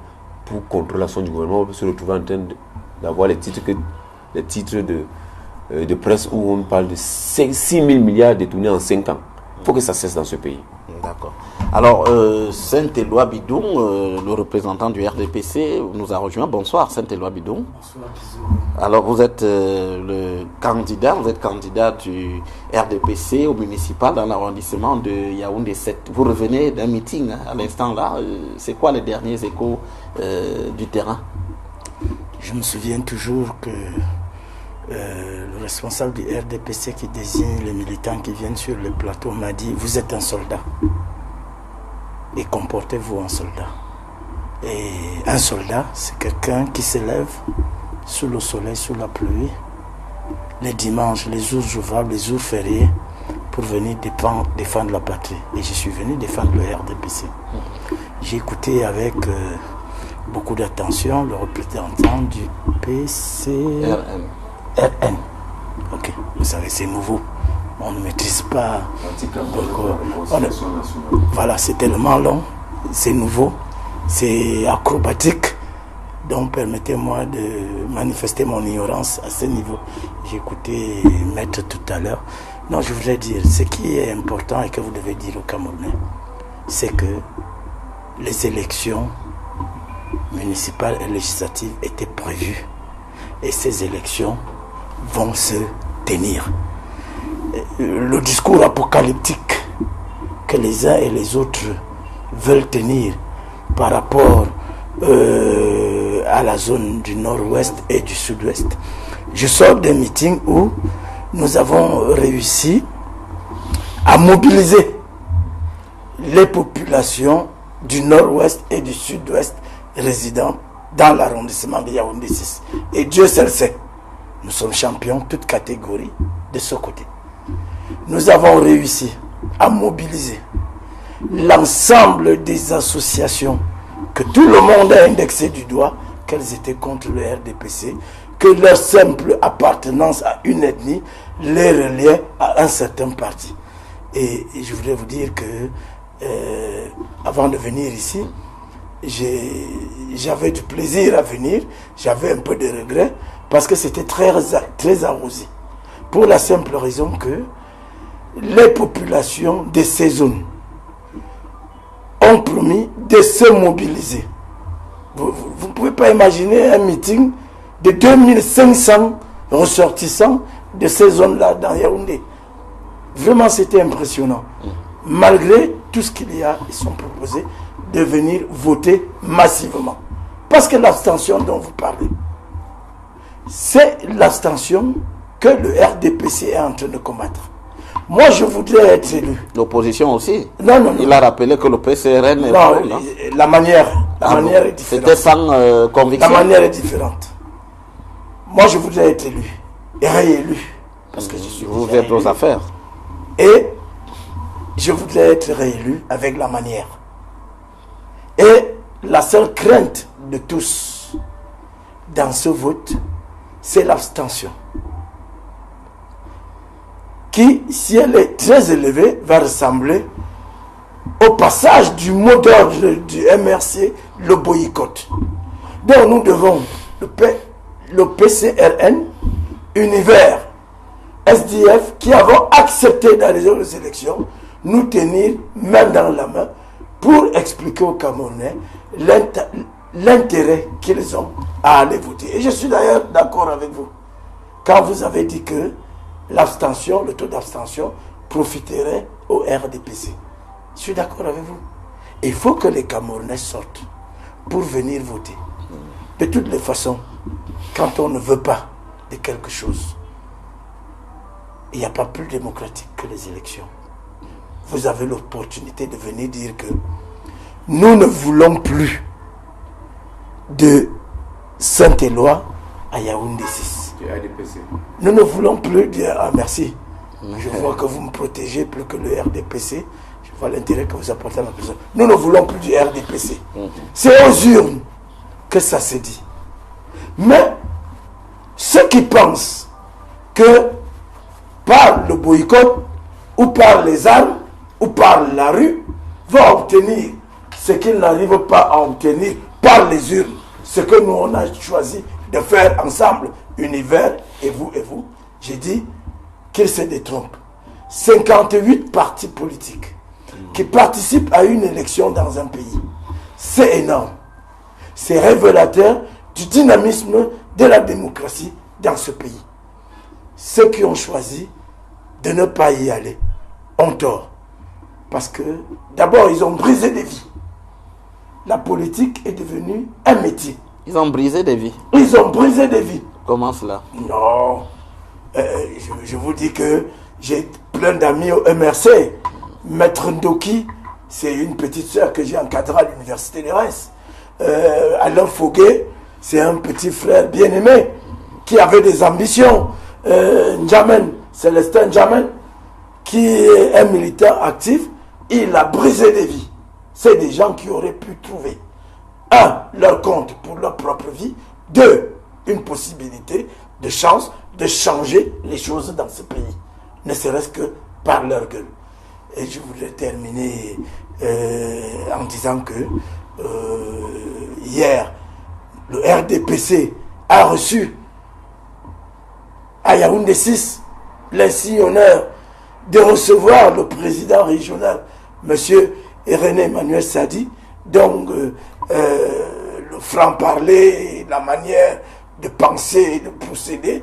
pour contrôler l'action du gouvernement. On peut se retrouver en train d'avoir les titres de presse où on parle de 6 000 milliards détournés en 5 ans. Il faut que ça cesse dans ce pays. D'accord. Alors, Saint-Éloi Bidon, le représentant du RDPC, nous a rejoint. Bonsoir, Saint-Éloi Bidon. Bonsoir. Alors, vous êtes le candidat, du RDPC au municipal dans l'arrondissement de Yaoundé 7. Vous revenez d'un meeting à l'instant là. C'est quoi les derniers échos du terrain? Je me souviens toujours que le responsable du RDPC qui désigne les militants qui viennent sur le plateau m'a dit: vous êtes un soldat et comportez-vous en soldat. Et un soldat, c'est quelqu'un qui se lève sous le soleil, sous la pluie, les dimanches, les jours ouvrables, les jours fériés, pour venir défendre la patrie. Et je suis venu défendre le RDPC. J'ai écouté avec beaucoup d'attention, le représentant du PCRN. Ok, vous savez, c'est nouveau. On ne maîtrise pas. Voilà, c'est tellement long, c'est nouveau, c'est acrobatique. Donc permettez-moi de manifester mon ignorance à ce niveau. J'ai écouté Maître tout à l'heure. Non, je voudrais dire, ce qui est important et que vous devez dire aux Camerounais, c'est que les élections municipales et législatives étaient prévues. Et ces élections vont se tenir. Le discours apocalyptique que les uns et les autres veulent tenir par rapport à la zone du nord-ouest et du sud-ouest. Je sors d'un meeting où nous avons réussi à mobiliser les populations du nord-ouest et du sud-ouest résidant dans l'arrondissement de Yaoundé 6. Et Dieu seul sait, nous sommes champions, toutes catégories, de ce côté. Nous avons réussi à mobiliser l'ensemble des associations que tout le monde a indexé du doigt, qu'elles étaient contre le RDPC, que leur simple appartenance à une ethnie les reliait à un certain parti. Et je voudrais vous dire que avant de venir ici, j'avais du plaisir à venir, j'avais un peu de regret parce que c'était très arrosé. Pour la simple raison que les populations de ces zones ont promis de se mobiliser. Vous ne pouvez pas imaginer un meeting de 2500 ressortissants de ces zones-là dans Yaoundé. Vraiment, c'était impressionnant. Malgré tout ce qu'il y a, ils sont proposés de venir voter massivement. Parce que l'abstention dont vous parlez, c'est l'abstention que le RDPC est en train de combattre. Moi, je voudrais être élu. L'opposition aussi. Non. Il a rappelé que le PCRN est non, pour, la manière est différente. C'était sans conviction. La manière est différente. Moi, je voudrais être élu et réélu. Parce que je suis Vous êtes aux affaires. Et je voudrais être réélu avec la manière. Et la seule crainte de tous dans ce vote, c'est l'abstention. Qui, si elle est très élevée, va ressembler au passage du mot d'ordre du MRC, le boycott. Donc nous devons, le PCRN, Univers, SDF, qui avons accepté dans les autres élections, nous tenir main dans la main pour expliquer aux Camerounais l'intérêt qu'ils ont à aller voter. Et je suis d'ailleurs d'accord avec vous. Quand vous avez dit que l'abstention, le taux d'abstention profiterait au RDPC. Je suis d'accord avec vous. Il faut que les Camerounais sortent pour venir voter. De toutes les façons, quand on ne veut pas de quelque chose, il n'y a pas plus démocratique que les élections. Vous avez l'opportunité de venir dire que nous ne voulons plus de Saint-Éloi à Yaoundé 6. Nous ne voulons plus de... Ah, merci. Je vois que vous me protégez plus que le RDPC. Je vois l'intérêt que vous apportez à la personne. Nous ne voulons plus du RDPC. C'est aux urnes que ça se dit. Mais ceux qui pensent que par le boycott ou par les armes ou par la rue vont obtenir ce qu'ils n'arrivent pas à obtenir par les urnes, ce que nous on a choisi de faire ensemble, Univers et vous, j'ai dit qu'ils se détrompent. 58 partis politiques qui participent à une élection dans un pays, c'est énorme. C'est révélateur du dynamisme de la démocratie dans ce pays. Ceux qui ont choisi de ne pas y aller ont tort. Parce que d'abord, ils ont brisé des vies. La politique est devenue un métier. Ils ont brisé des vies. Ils ont brisé des vies. Comment cela? Non. Je vous dis que j'ai plein d'amis au MRC. Maître Ndoki, c'est une petite soeur que j'ai encadrée à l'université de Reims. Alain Foguet, c'est un petit frère bien-aimé qui avait des ambitions. Njamen, Célestin Njamen, qui est un militant actif, il a brisé des vies. C'est des gens qui auraient pu trouver un, leur compte pour leur propre vie, deux, une possibilité de chance de changer les choses dans ce pays, ne serait-ce que par leur gueule. Et je voudrais terminer en disant que hier, le RDPC a reçu à Yaoundé 6 l'insigne honneur de recevoir le président régional, M. René Emmanuel Sadi, donc le franc-parler, la manière de penser et de procéder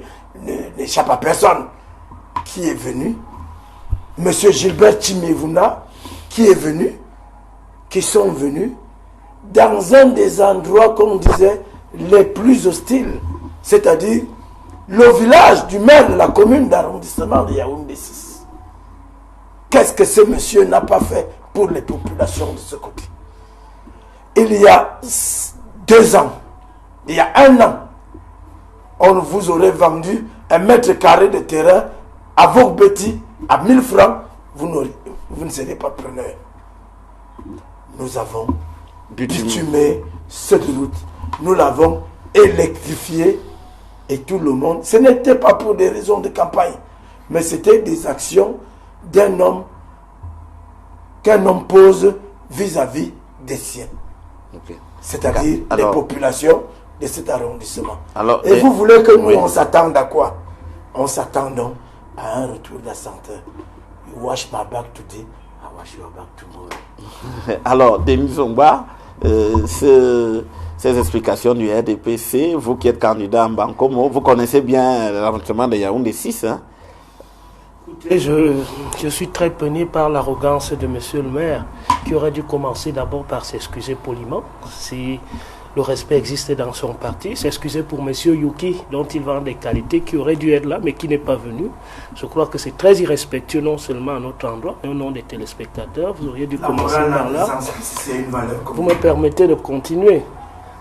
n'échappe à personne. Qui est venu? M. Gilbert Chimevuna, qui est venu, qui sont venus dans un des endroits, comme on disait, les plus hostiles, c'est-à-dire le village du maire de la commune d'arrondissement de Yaoundé 6. Qu'est-ce que ce monsieur n'a pas fait pour les populations de ce côté? Il y a 2 ans, il y a 1 an, on vous aurait vendu 1 mètre carré de terrain à vos petits à 1000 francs, vous ne serez pas preneur. Nous avons bitumé cette route, nous l'avons électrifié et tout le monde, ce n'était pas pour des raisons de campagne, mais c'était des actions d'un homme qu'un homme pose vis-à-vis des siens. Okay. C'est-à-dire les populations de cet arrondissement. Et vous voulez que nous, on s'attende à quoi? On s'attend donc à un retour d'assenteur. You wash my back today, I wash your back tomorrow. Alors, Denis Zomba, ces explications du RDPC, vous qui êtes candidat en Bankomo, vous connaissez bien l'arrondissement de Yaoundé 6, hein? Écoutez, je suis très peiné par l'arrogance de monsieur le maire, qui aurait dû commencer d'abord par s'excuser poliment, si le respect existe dans son parti, s'excuser pour monsieur Yuki, dont il vend des qualités, qui aurait dû être là, mais qui n'est pas venu. Je crois que c'est très irrespectueux, non seulement à notre endroit, mais au nom des téléspectateurs. Vous auriez dû commencer par là. Vous me permettez de continuer.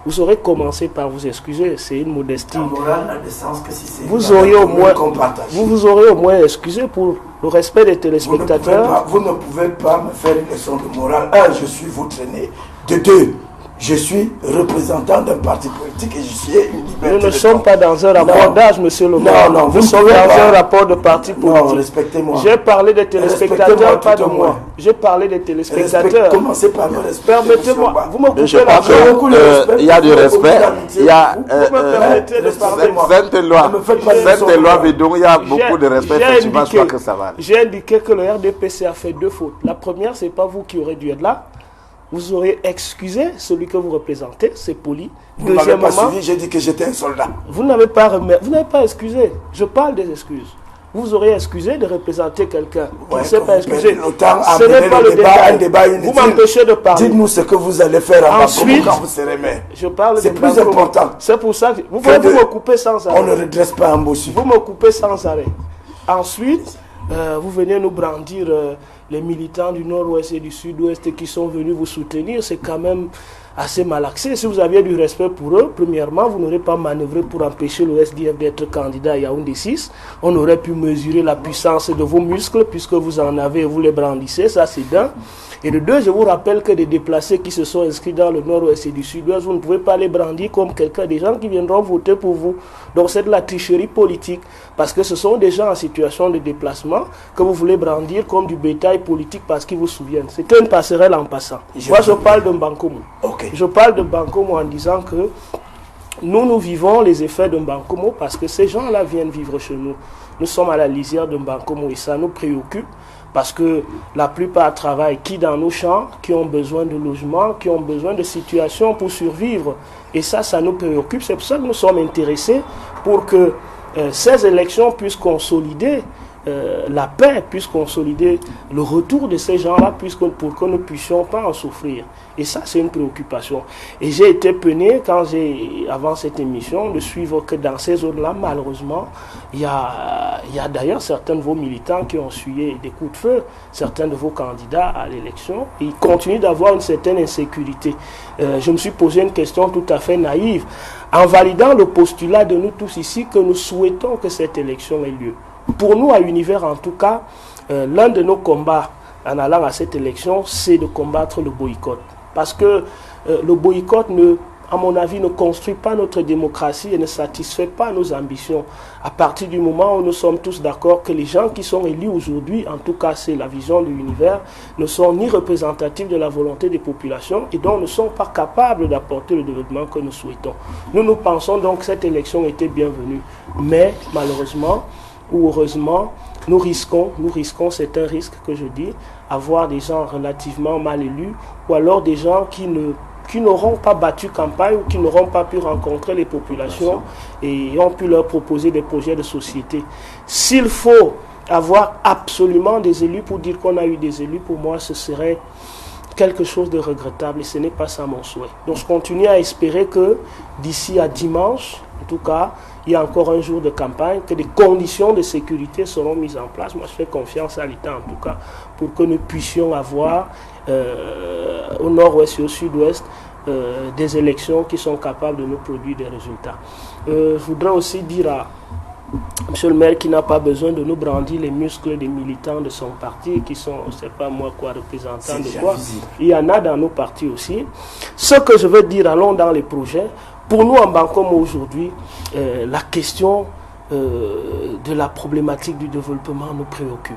Vous aurez commencé par vous excuser, c'est une modestie. La morale n'a de sens que si c'est vous aurez au moins excusé pour le respect des téléspectateurs. Vous ne pouvez pas me faire une leçon de morale. 1, je suis votre aîné. De 2, je suis représentant d'un parti politique et je suis une liberté. Nous ne sommes pas dans un rapport d'âge, monsieur le maire. Non, vous sommes dans un rapport de parti politique. Non, respectez-moi. J'ai parlé des téléspectateurs, pas de moi. J'ai parlé des téléspectateurs. Commencez par me respecter. Permettez-moi, vous me coupez la parole. Il y a du respect. Il y a vous me permettez de parler. Sainte loi Bidon, il y a beaucoup de respect. Effectivement, je crois que ça va. J'ai indiqué que le RDPC a fait 2 fautes. La première, c'est pas vous qui aurez dû être là. Vous aurez excusé celui que vous représentez, c'est poli. Vous ne m'avez pas suivi, j'ai dit que j'étais un soldat. Vous n'avez pas excusé. Je parle des excuses. Vous aurez excusé de représenter quelqu'un qui ne s'est pas excusé. Ce n'est pas le débat. Vous m'empêchez de parler. Dites-nous ce que vous allez faire en Bankomo quand vous serez maire. Je parle c'est plus important. C'est pour ça que vous me coupez sans arrêt. On ne redresse pas un bossu. Vous me coupez sans arrêt. Ensuite, vous venez nous brandir les militants du nord-ouest et du sud-ouest qui sont venus vous soutenir. C'est quand même assez malaxé. Si vous aviez du respect pour eux, premièrement, vous n'aurez pas manœuvré pour empêcher le SDF d'être candidat à Yaoundé 6. On aurait pu mesurer la puissance de vos muscles puisque vous en avez et vous les brandissez. Ça, c'est d'un. Et de 2, je vous rappelle que des déplacés qui se sont inscrits dans le nord-ouest et du sud-ouest, vous ne pouvez pas les brandir comme quelqu'un, des gens qui viendront voter pour vous. Donc c'est de la tricherie politique, parce que ce sont des gens en situation de déplacement que vous voulez brandir comme du bétail politique parce qu'ils vous souviennent. C'était une passerelle en passant. Moi, je parle de Bankomo. Okay. Je parle de Bankomo en disant que nous vivons les effets de Bankomo parce que ces gens-là viennent vivre chez nous. Nous sommes à la lisière de Bankomo et ça nous préoccupe. Parce que la plupart travaillent qui dans nos champs, qui ont besoin de logement, qui ont besoin de situations pour survivre. Et ça nous préoccupe. C'est pour ça que nous sommes intéressés pour que ces élections puissent consolider la paix, puisse consolider le retour de ces gens-là, pour que nous ne puissions pas en souffrir. Et ça, c'est une préoccupation. Et j'ai été peiné, avant cette émission, de suivre que dans ces zones-là, malheureusement, il y a d'ailleurs certains de vos militants qui ont essuyé des coups de feu, certains de vos candidats à l'élection, et ils continuent d'avoir une certaine insécurité. Je me suis posé une question tout à fait naïve, en validant le postulat de nous tous ici que nous souhaitons que cette élection ait lieu. Pour nous, à Univers en tout cas, l'un de nos combats en allant à cette élection, c'est de combattre le boycott. Parce que le boycott, à mon avis, ne construit pas notre démocratie et ne satisfait pas nos ambitions. À partir du moment où nous sommes tous d'accord que les gens qui sont élus aujourd'hui, en tout cas c'est la vision de l'univers, ne sont ni représentatifs de la volonté des populations et donc ne sont pas capables d'apporter le développement que nous souhaitons. Nous pensons donc que cette élection était bienvenue. Mais malheureusement ou heureusement, nous risquons, c'est un risque que je dis, avoir des gens relativement mal élus ou alors des gens qui n'auront pas battu campagne ou qui n'auront pas pu rencontrer les populations et ont pu leur proposer des projets de société. S'il faut avoir absolument des élus pour dire qu'on a eu des élus, pour moi ce serait quelque chose de regrettable et ce n'est pas ça mon souhait. Donc je continue à espérer que d'ici à dimanche, en tout cas, il y a encore un jour de campagne, que des conditions de sécurité seront mises en place. Moi je fais confiance à l'État en tout cas pour que nous puissions avoir au nord-ouest et au sud-ouest des élections qui sont capables de nous produire des résultats. Je voudrais aussi dire à Monsieur le maire qui n'a pas besoin de nous brandir les muscles des militants de son parti qui sont, je ne sais pas moi quoi, représentants de quoi. Il y en a dans nos partis aussi. Ce que je veux dire, allons dans les projets. Pour nous en Bankomo aujourd'hui, la question de la problématique du développement nous préoccupe.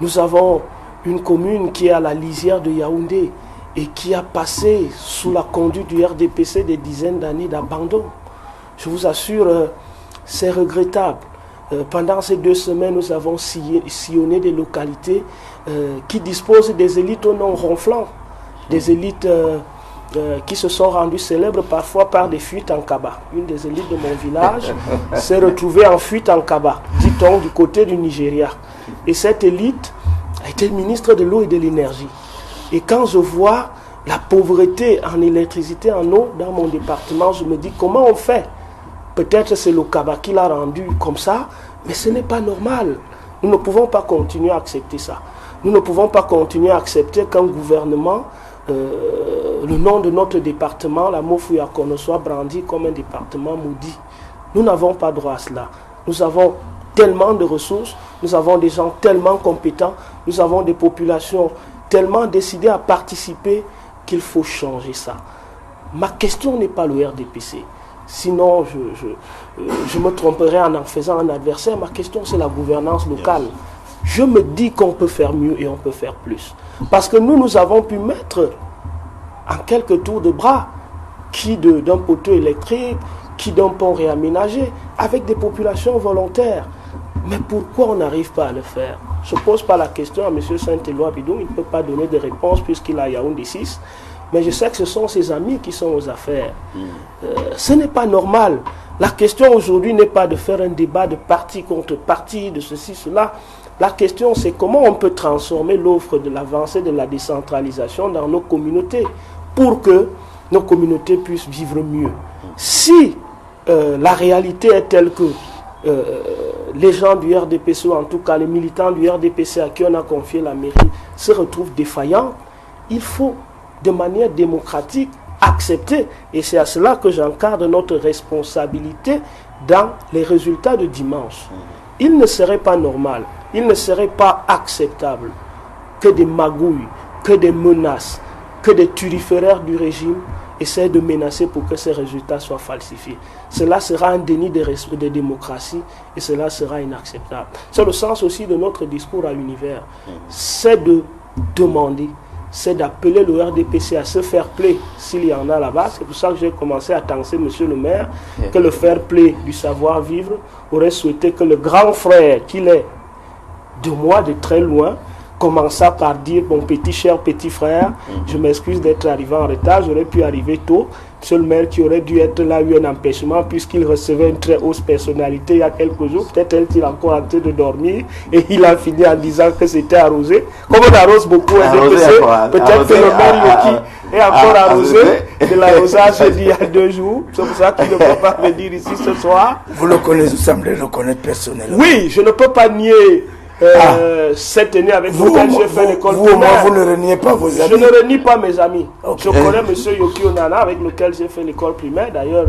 Nous avons une commune qui est à la lisière de Yaoundé et qui a passé sous la conduite du RDPC des dizaines d'années d'abandon. Je vous assure, c'est regrettable. Pendant ces 2 semaines, nous avons sillonné des localités qui disposent des élites au nom ronflant, des élites qui se sont rendues célèbres parfois par des fuites en Kaba. Une des élites de mon village s'est retrouvée en fuite en Kaba, dit-on, du côté du Nigeria. Et cette élite a été ministre de l'eau et de l'énergie. Et quand je vois la pauvreté en électricité, en eau dans mon département, je me dis comment on fait. Peut-être c'est le Kaba qui l'a rendu comme ça, mais ce n'est pas normal. Nous ne pouvons pas continuer à accepter ça. Nous ne pouvons pas continuer à accepter qu'un gouvernement, le nom de notre département, la Mofouyakono, soit brandi comme un département maudit. Nous n'avons pas droit à cela. Nous avons tellement de ressources, nous avons des gens tellement compétents, nous avons des populations tellement décidées à participer qu'il faut changer ça. Ma question n'est pas le RDPC. Sinon, je me tromperais en faisant un adversaire. Ma question, c'est la gouvernance locale. Je me dis qu'on peut faire mieux et on peut faire plus. Parce que nous avons pu mettre en quelques tours de bras, qui d'un poteau électrique, qui d'un pont réaménagé, avec des populations volontaires. Mais pourquoi on n'arrive pas à le faire? Je ne pose pas la question à M. Saint-Éloi Bidou, il ne peut pas donner de réponse puisqu'il a Yaoundé 6. Mais je sais que ce sont ses amis qui sont aux affaires. Ce n'est pas normal. La question aujourd'hui n'est pas de faire un débat de parti contre parti, de ceci, cela. La question, c'est comment on peut transformer l'offre de l'avancée de la décentralisation dans nos communautés pour que nos communautés puissent vivre mieux. Si la réalité est telle que les gens du RDPC, ou en tout cas les militants du RDPC à qui on a confié la mairie, se retrouvent défaillants, il faut de manière démocratique accepter. Et c'est à cela que j'encadre notre responsabilité dans les résultats de dimanche. Il ne serait pas normal, il ne serait pas acceptable que des magouilles, que des menaces, que des turiféraires du régime essaient de menacer pour que ces résultats soient falsifiés. Cela sera un déni de démocratie et cela sera inacceptable. C'est le sens aussi de notre discours à l'univers. C'est de demander, c'est d'appeler le RDPC à se faire play s'il y en a là-bas. C'est pour ça que j'ai commencé à tancer monsieur le maire que le fair play du savoir-vivre aurait souhaité que le grand frère qu'il est de moi, de très loin, commença par dire, mon cher petit frère, je m'excuse d'être arrivé en retard, j'aurais pu arriver tôt. Monsieur le maire qui aurait dû être là, eu un empêchement puisqu'il recevait une très haute personnalité il y a quelques jours. Peut-être est-il encore en train de dormir et il a fini en disant que c'était arrosé. Comme on arrose beaucoup, peut-être que le maire Yoki est encore arrosé de l'arrosage d'il y a 2 jours. C'est pour ça qu'il ne peut pas me dire ici ce soir. Vous le connaissez, vous semblez le connaître personnellement. Oui, je ne peux pas nier cette année avec lequel j'ai fait l'école primaire. Vous ne reniez pas vos amis? Je ne renie pas mes amis. Okay. Je connais M. Yoki Onana avec lequel j'ai fait l'école primaire. D'ailleurs,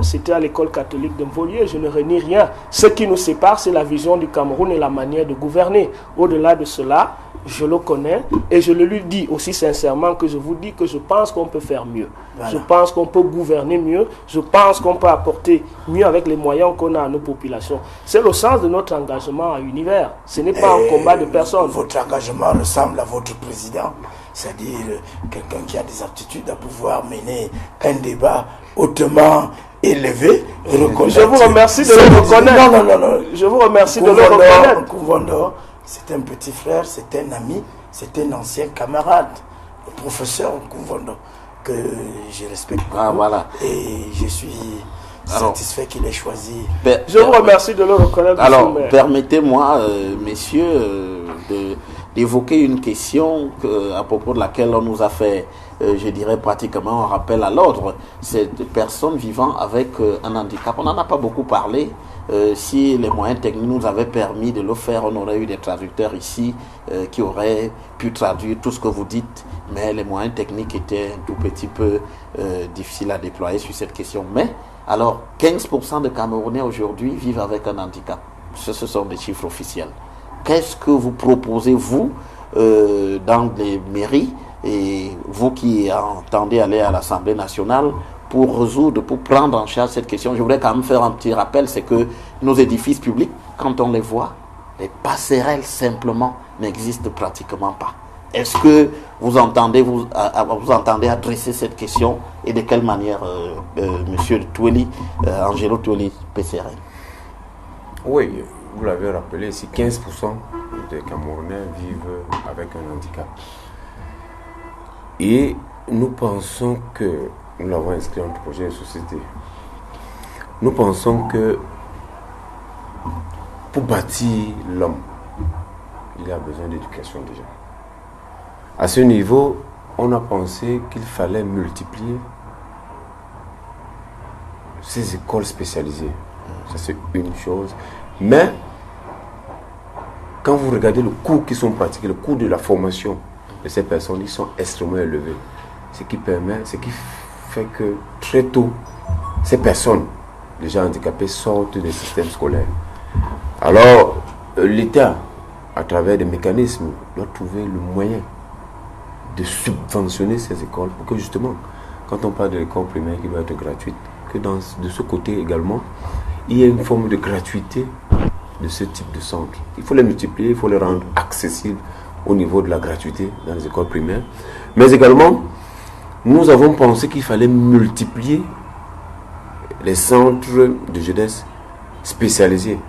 c'était à l'école catholique de Mvolier. Je ne renie rien. Ce qui nous sépare, c'est la vision du Cameroun et la manière de gouverner. Au-delà de cela, je le connais et je le lui dis aussi sincèrement que je vous dis que je pense qu'on peut faire mieux. Voilà. Je pense qu'on peut gouverner mieux. Je pense qu'on peut apporter mieux avec les moyens qu'on a à nos populations. C'est le sens de notre engagement à Univers. Ce n'est pas un combat de personne. Votre engagement ressemble à votre président, c'est-à-dire quelqu'un qui a des aptitudes à pouvoir mener un débat hautement élevé. Je vous remercie de le reconnaître. Non. Je vous remercie de le reconnaître. Kouvondo, c'est un petit frère, c'est un ami, c'est un ancien camarade, le professeur Kouvondo, que je respecte beaucoup. Ah, voilà. Et je suis satisfait qu'il ait choisi. Je vous remercie de le reconnaître. Alors, permettez-moi, messieurs, d'évoquer une question à propos de laquelle on nous a fait, je dirais pratiquement un rappel à l'ordre. Cette personne vivant avec un handicap. On n'en a pas beaucoup parlé. Si les moyens techniques nous avaient permis de le faire, on aurait eu des traducteurs ici qui auraient pu traduire tout ce que vous dites. Mais les moyens techniques étaient un tout petit peu difficiles à déployer sur cette question. Mais, alors, 15% de Camerounais aujourd'hui vivent avec un handicap. Ce sont des chiffres officiels. Qu'est-ce que vous proposez, vous, dans les mairies, et vous qui entendez aller à l'Assemblée nationale, pour résoudre, pour prendre en charge cette question? Je voudrais quand même faire un petit rappel, c'est que nos édifices publics, quand on les voit, les passerelles simplement n'existent pratiquement pas. Est-ce que vous entendez adresser cette question, et de quelle manière, Monsieur Toueli, Angelo Toueli, PCRN? Oui, vous l'avez rappelé, si 15% des Camerounais vivent avec un handicap. Et nous pensons que, nous l'avons inscrit dans le projet de société, nous pensons que pour bâtir l'homme, il a besoin d'éducation déjà. À ce niveau, on a pensé qu'il fallait multiplier ces écoles spécialisées. Ça, c'est une chose. Mais, quand vous regardez le coût qui sont pratiqués, le coût de la formation de ces personnes, ils sont extrêmement élevés. Ce qui fait que très tôt, ces personnes déjà handicapées sortent des systèmes scolaires. Alors, l'État, à travers des mécanismes, doit trouver le moyen de subventionner ces écoles pour que justement, quand on parle de l'école primaire qui doit être gratuite, que de ce côté également, il y ait une forme de gratuité de ce type de centre. Il faut les multiplier, il faut les rendre accessibles au niveau de la gratuité dans les écoles primaires. Mais également, nous avons pensé qu'il fallait multiplier les centres de jeunesse spécialisés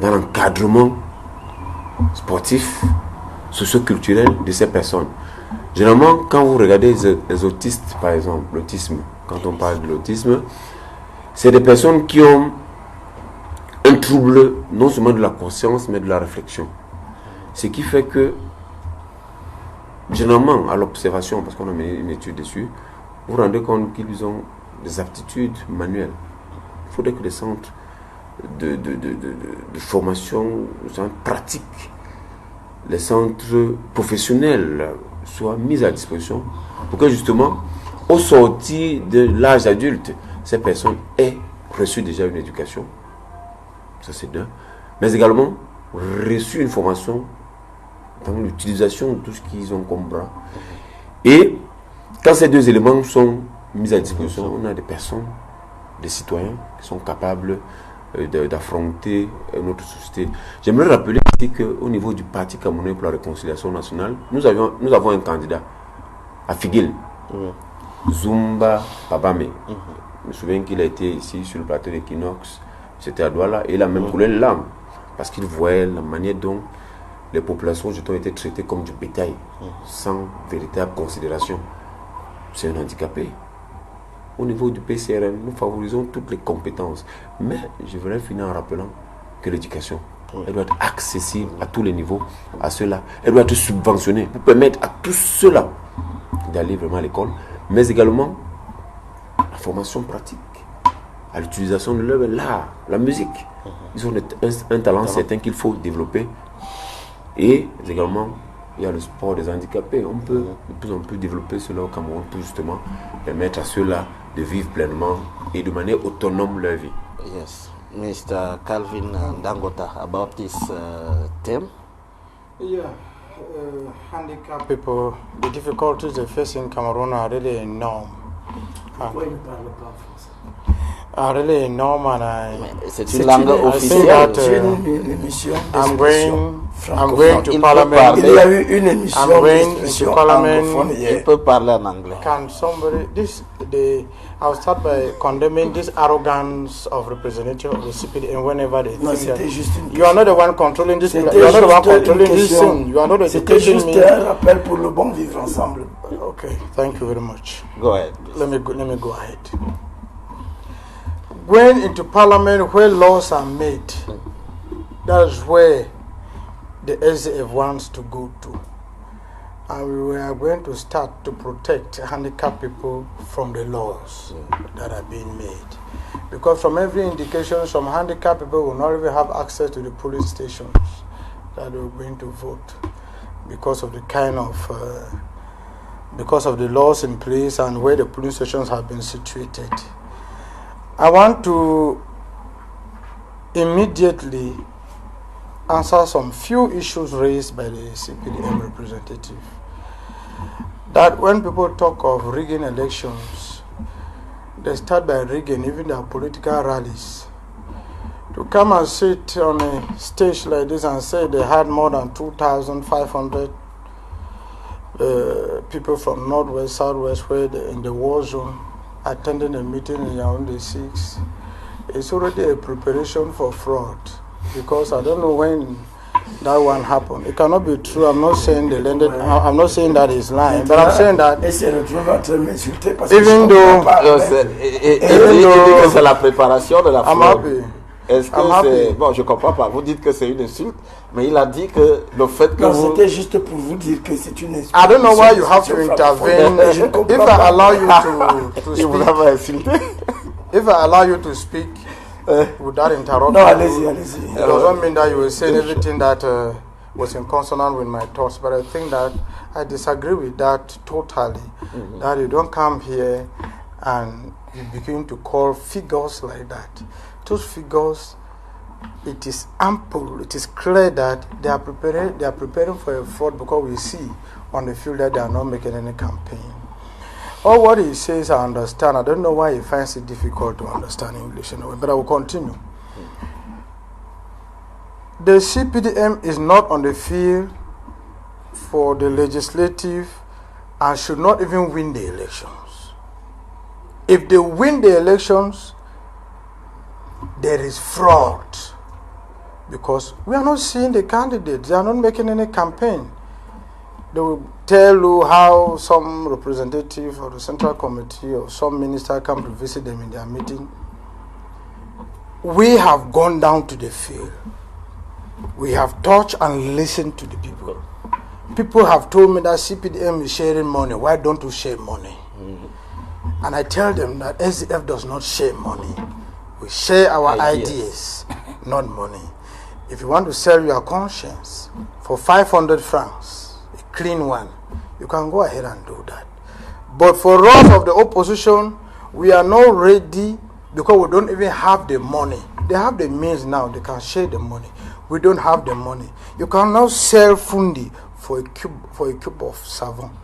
dans l'encadrement sportif, socio-culturel de ces personnes. Généralement, quand vous regardez les autistes, par exemple, l'autisme, quand on parle de l'autisme, c'est des personnes qui ont un trouble non seulement de la conscience, mais de la réflexion. Ce qui fait que, généralement, à l'observation, parce qu'on a mené une étude dessus, vous vous rendez compte qu'ils ont des aptitudes manuelles. Il faudrait que les centres de formation, les centres pratiques, les centres professionnels soient mis à disposition pour que justement, au sortir de l'âge adulte, ces personnes aient reçu déjà une éducation. Ça c'est d'un. Mais également reçu une formation dans l'utilisation de tout ce qu'ils ont comme bras. Et quand ces deux éléments sont mis à disposition, on a des personnes, des citoyens qui sont capables d'affronter notre société. J'aimerais rappeler ici qu'au niveau du Parti camerounais pour la réconciliation nationale, nous avons un candidat à Figuil, Zumba Pabame. Je me souviens qu'il a été ici sur le plateau d'Equinox, c'était à Douala, et il a même coulé les larmes parce qu'il voyait la manière dont les populations ont été traitées comme du bétail, sans véritable considération. C'est un handicapé. Au niveau du PCRN, nous favorisons toutes les compétences. Mais je voudrais finir en rappelant que l'éducation, elle doit être accessible à tous les niveaux, à ceux-là. Elle doit être subventionnée pour permettre à tous ceux-là d'aller vraiment à l'école, mais également la formation pratique, à l'utilisation de l'œuvre, l'art, la musique. Ils ont un talent certain qu'il faut développer. Et également, il y a le sport des handicapés. On peut de plus en plus développer cela au Cameroun pour justement permettre à ceux-là de vivre pleinement et de manière autonome leur vie. Yes, Mr. Calvin Dangota, about this theme, Yeah, handicapped people, the difficulties they face in Cameroon are really enormous. Are really enormous, and C'est une langue officielle. I'm going to Parliament. Il y a eu une émission I'm going to Parliament. Il peut parler en anglais. Can somebody I'll start by condemning this arrogance of representatives of the CPDM whenever they Non, think that c'était juste une you are not the one controlling this. You C'était are not the one juste controlling une this question. thing. You are not C'était educating juste me. un rappel pour le bon vivre ensemble. Okay, thank you very much. Go ahead. Let me go ahead. Going into Parliament where laws are made, that's where the SDF wants to go to. And we are going to start to protect handicapped people from the laws that are being made. Because from every indication, some handicapped people will not even have access to the polling stations that they're going to vote because of the kind of, because of the laws in place and where the polling stations have been situated. I want to immediately answer some few issues raised by the CPDM representative. That when people talk of rigging elections, they start by rigging even their political rallies. To come and sit on a stage like this and say they had more than 2,500 people from Northwest, Southwest, where in the war zone, attending a meeting in Yaoundé 6, it's already a preparation for fraud. Because I don't know when that one happened. It cannot be true. I'm not saying they landed. I'm not saying that he's lying, but I'm saying that even though c'est la préparation de la I'm happy. Est-ce que c'est... Bon, je comprends pas. Vous dites que c'est une insulte, mais il a dit que le fait que non, vous... c'était juste pour vous dire que c'est une insulte. I don't know why you have to intervene. If I allow you to Il vous speak, a insulté. if I allow you to speak without interrupting, Non, allez-y, allez-y. it doesn't mean that you will say everything that was in consonant with my thoughts. But I think that I disagree with that totally. That you don't come here and you begin to call figures like that. Those figures, it is ample, it is clear that they are preparing for a fraud because we see on the field that they are not making any campaign. All what he says I understand. I don't know why he finds it difficult to understand English anyway, but I will continue. The CPDM is not on the field for the legislative and should not even win the elections. If they win the elections, there is fraud because we are not seeing the candidates. They are not making any campaign. They will tell you how some representative of the Central Committee or some minister come to visit them in their meeting. We have gone down to the field. We have touched and listened to the people. People have told me that CPDM is sharing money. Why don't you share money? And I tell them that SDF does not share money. We share our ideas, not money. If you want to sell your conscience for 500 francs, a clean one, you can go ahead and do that. But for us of the opposition, we are not ready because we don't even have the money. They have the means now, they can share the money. We don't have the money. You cannot sell fundi for a cube of savon.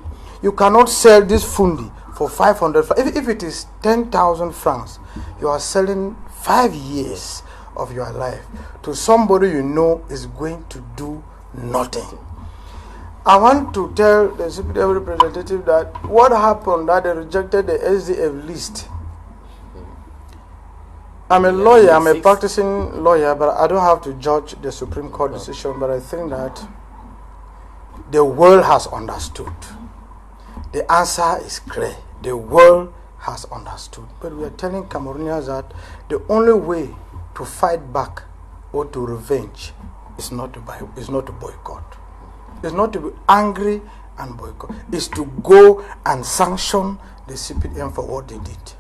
You cannot sell this fundi for 500 francs. If it is 10,000 francs, you are selling 5 years of your life to somebody you know is going to do nothing. I want to tell the CPDM representative that what happened that they rejected the SDF list. I'm a lawyer, I'm a practicing lawyer, but I don't have to judge the Supreme Court decision, but I think that the world has understood. The answer is clear. The world has understood. But we are telling Cameroonians that the only way to fight back or to revenge is not to boycott. It's not to be angry and boycott. It's to go and sanction the CPDM for what they did.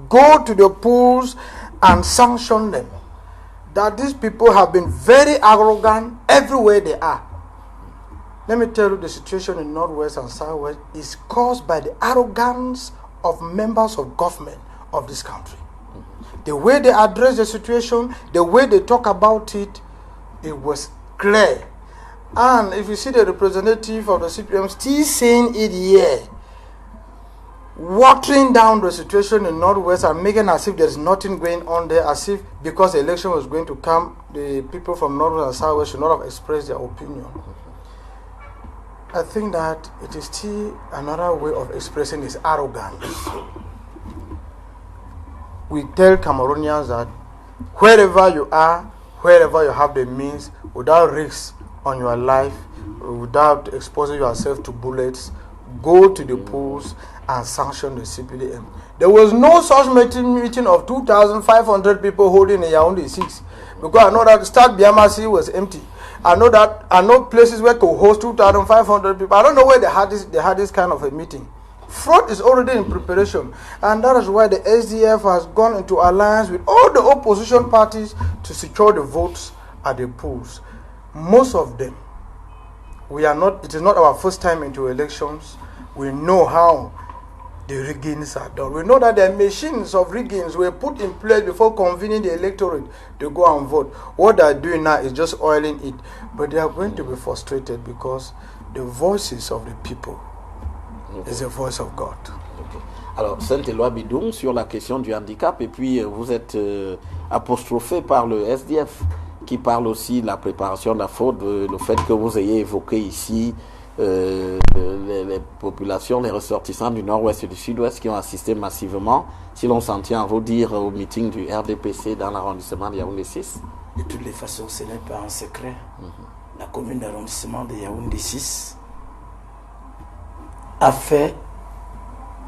Go to the polls and sanction them. That these people have been very arrogant everywhere they are. Let me tell you, the situation in Northwest and Southwest is caused by the arrogance of members of government of this country. The way they address the situation, the way they talk about it, it was clear. And if you see the representative of the CPM still saying it here, watering down the situation in Northwest and making as if there's nothing going on there, as if because the election was going to come, the people from Northwest and Southwest should not have expressed their opinion. I think that it is still another way of expressing this arrogance. We tell Cameroonians that wherever you are, wherever you have the means, without risk on your life, without exposing yourself to bullets, go to the polls and sanction the CPDM. There was no such meeting of 2,500 people holding a Yaoundé 6, because I know that Stade Biamasi was empty. I know places where to host 2,500 people. I don't know where they had this kind of a meeting. Fraud is already in preparation, and that is why the SDF has gone into alliance with all the opposition parties to secure the votes at the polls. Most of them, it is not our first time into elections. We know how the riggings are done. We know that the machines of riggings were put in place before convening the electorate to go and vote. What they are doing now is just oiling it, but they are going to be frustrated because the voices of the people is the voice of God. Alors, Saint-Éloi Bidoum, sur la question du handicap, et puis vous êtes apostrophé par le SDF, qui parle aussi de la préparation de la fraude, le fait que vous ayez évoqué ici les populations, les ressortissants du nord-ouest et du sud-ouest qui ont assisté massivement, si l'on s'en tient à vous dire, au meeting du RDPC dans l'arrondissement de Yaoundé 6. De toutes les façons, ce n'est pas un secret. La commune d'arrondissement de Yaoundé 6 a fait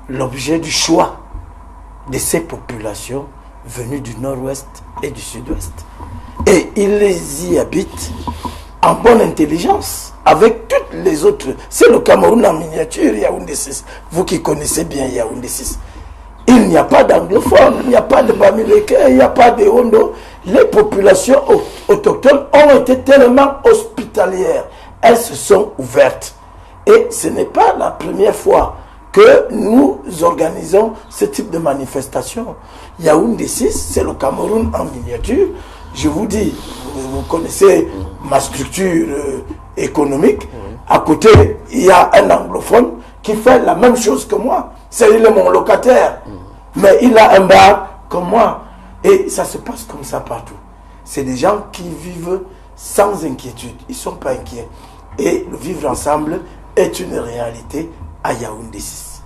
l'objet du choix de ces populations venues du nord-ouest et du sud-ouest. Et ils y habitent en bonne intelligence avec toutes les autres. C'est le Cameroun en miniature, Yaoundé 6. Vous qui connaissez bien Yaoundé 6. Il n'y a pas d'anglophones, il n'y a pas de Bamileke, il n'y a pas de Hondo. Les populations autochtones ont été tellement hospitalières. Elles se sont ouvertes. Et ce n'est pas la première fois que nous organisons ce type de manifestation. Yaoundé 6, c'est le Cameroun en miniature. Je vous dis, vous connaissez ma structure économique. À côté, il y a un anglophone qui fait la même chose que moi. Il est mon locataire. Mais il a un bar comme moi. Et ça se passe comme ça partout. C'est des gens qui vivent sans inquiétude. Ils ne sont pas inquiets. Et le vivre ensemble est une réalité à Yaoundé 6.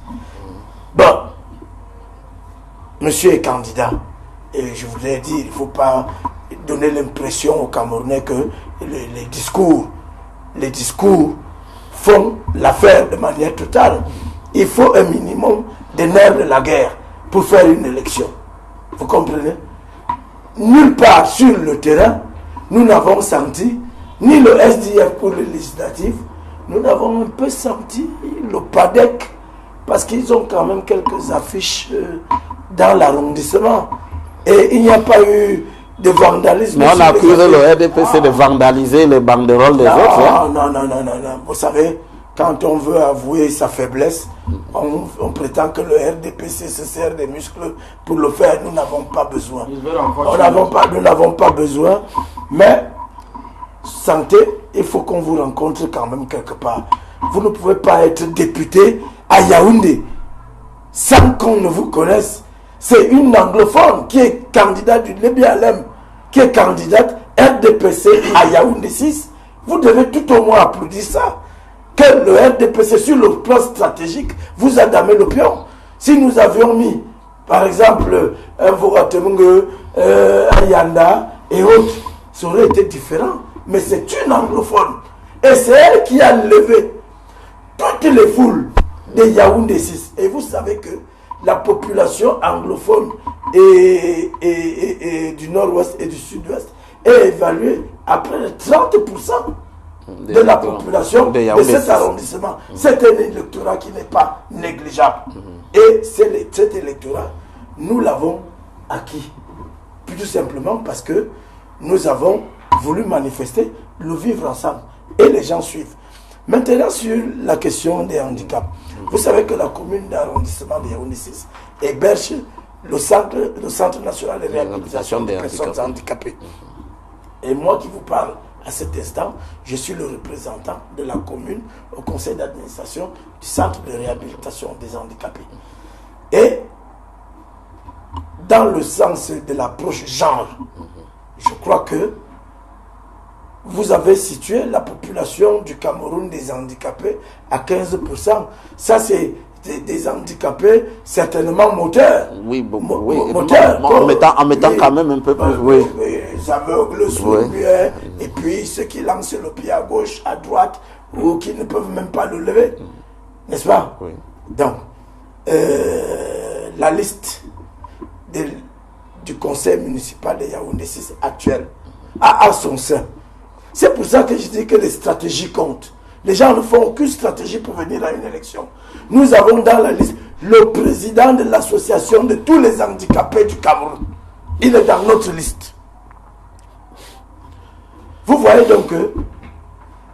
Bon, monsieur est candidat. Et je vous l'ai dit, il ne faut pas donner l'impression aux Camerounais que les discours font l'affaire de manière totale. Il faut un minimum de nerfs de la guerre pour faire une élection. Vous comprenez? Nulle part sur le terrain, nous n'avons senti, ni le SDF pour les législatives, nous n'avons un peu senti le PADEC, parce qu'ils ont quand même quelques affiches dans l'arrondissement. Et il n'y a pas eu de vandalisme. Mais on accuse le RDPC de vandaliser les banderoles des autres. Hein? Non. Vous savez, quand on veut avouer sa faiblesse, on prétend que le RDPC se sert des muscles pour le faire. Nous n'avons pas besoin. Nous n'avons pas besoin. Mais, santé, il faut qu'on vous rencontre quand même quelque part. Vous ne pouvez pas être député à Yaoundé sans qu'on ne vous connaisse. C'est une anglophone qui est candidate du Lébialem, qui est candidate RDPC à Yaoundé 6. Vous devez tout au moins applaudir ça. Que le RDPC, sur le plan stratégique, vous a damé le pion. Si nous avions mis, par exemple, un Voratemungue, un Yanda et autres, ça aurait été différent. Mais c'est une anglophone. Et c'est elle qui a levé toutes les foules de Yaoundé 6. Et vous savez que la population anglophone et du nord-ouest et du sud-ouest est évaluée à près de 30% de la population de cet arrondissement. C'est un électorat qui n'est pas négligeable. Et cet électorat, nous l'avons acquis. Tout simplement parce que nous avons voulu manifester le vivre ensemble. Et les gens suivent. Maintenant, sur la question des handicaps. Vous savez que la commune d'arrondissement de Yaoundé 6 héberge le centre national de réhabilitation des personnes handicapées. Et moi qui vous parle, À cet instant, je suis le représentant de la commune au conseil d'administration du centre de réhabilitation des handicapés. Et dans le sens de l'approche genre, je crois que vous avez situé la population du Cameroun des handicapés à 15%. Ça, c'est des handicapés certainement moteurs. Oui, moteurs. En mettant quand même un peu plus. Oui. Les aveugles, sourds-muets, et puis ceux qui lancent le pied à gauche, à droite, ou qui ne peuvent même pas le lever. N'est-ce pas? Oui. Donc, la liste du conseil municipal de Yaoundé 6 actuel a son sein. C'est pour ça que je dis que les stratégies comptent. Les gens ne font aucune stratégie pour venir à une élection. Nous avons dans la liste le président de l'association de tous les handicapés du Cameroun. Il est dans notre liste. Vous voyez donc que,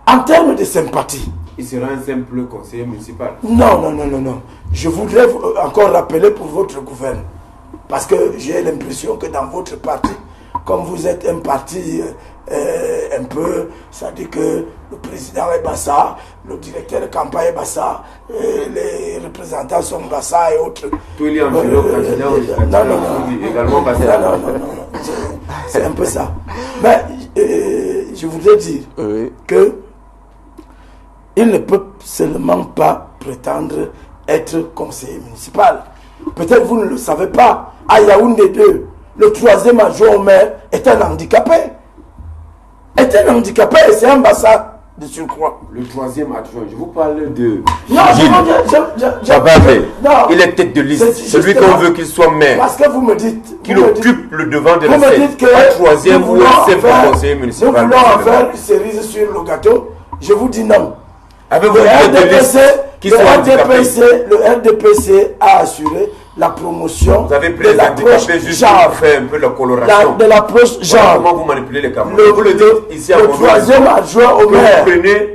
en termes de sympathie, il sera un simple conseiller municipal. Non. Je voudrais encore rappeler pour votre gouvernement. Parce que j'ai l'impression que dans votre parti, comme vous êtes un parti un peu, ça dit que le président est Bassa, le directeur de campagne est Bassa, les représentants sont Bassa et autres. Tout il y a un candidat également Bassa. Non. C'est un peu ça. Mais je voudrais dire que il ne peut seulement pas prétendre être conseiller municipal. Peut-être vous ne le savez pas. À Yaoundé 2, le 3e adjoint au maire est un handicapé. Est un handicapé et c'est un Bassa de surcroît. Le 3e adjoint, je vous parle de... Non, il est tête de liste. Celui qu'on veut qu'il soit maire. Parce que vous me dites... Qu'il occupe le devant de la scène. Vous me dites que... Un 3e ou un simple conseiller municipal. Nous voulons en faire une cerise sur le gâteau. Je vous dis non. Avez-vous une tête de liste qui soit handicapée? Le RDPC a assuré la promotion. Vous avez pris les handicapés juste pour faire un peu la coloration. De l'approche genre. Comment vous manipulez les Camerounais? Vous le dites ici à le 3e adjoint au maire.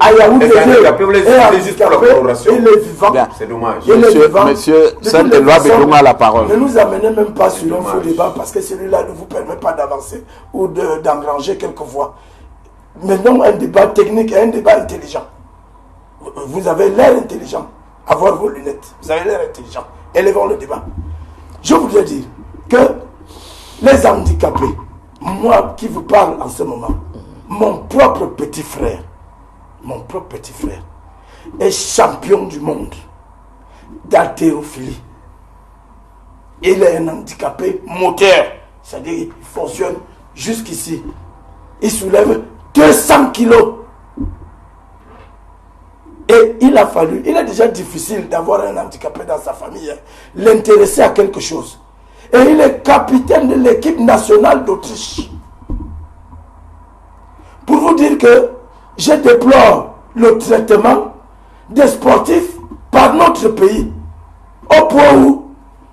À Yaoundé, les handicapés, vous les utilisez juste pour la coloration. Il est vivant. C'est dommage. Monsieur Saint-Éloi Bédouma a la parole. Ne nous amenez même pas sur un faux débat parce que celui-là ne vous permet pas d'avancer ou d'engranger quelques voix. Maintenant, un débat technique et un débat intelligent. Vous avez l'air intelligent. Avoir vos lunettes. Vous avez l'air intelligent. Élevons le débat. Je voudrais dire que les handicapés, moi qui vous parle en ce moment, mon propre petit frère est champion du monde d'haltérophilie. Il est un handicapé moteur. C'est-à-dire qu'il fonctionne jusqu'ici. Il soulève 200 kilos. Et il est déjà difficile d'avoir un handicapé dans sa famille, l'intéresser à quelque chose. Et il est capitaine de l'équipe nationale d'Autriche. Pour vous dire que je déplore le traitement des sportifs par notre pays, au point où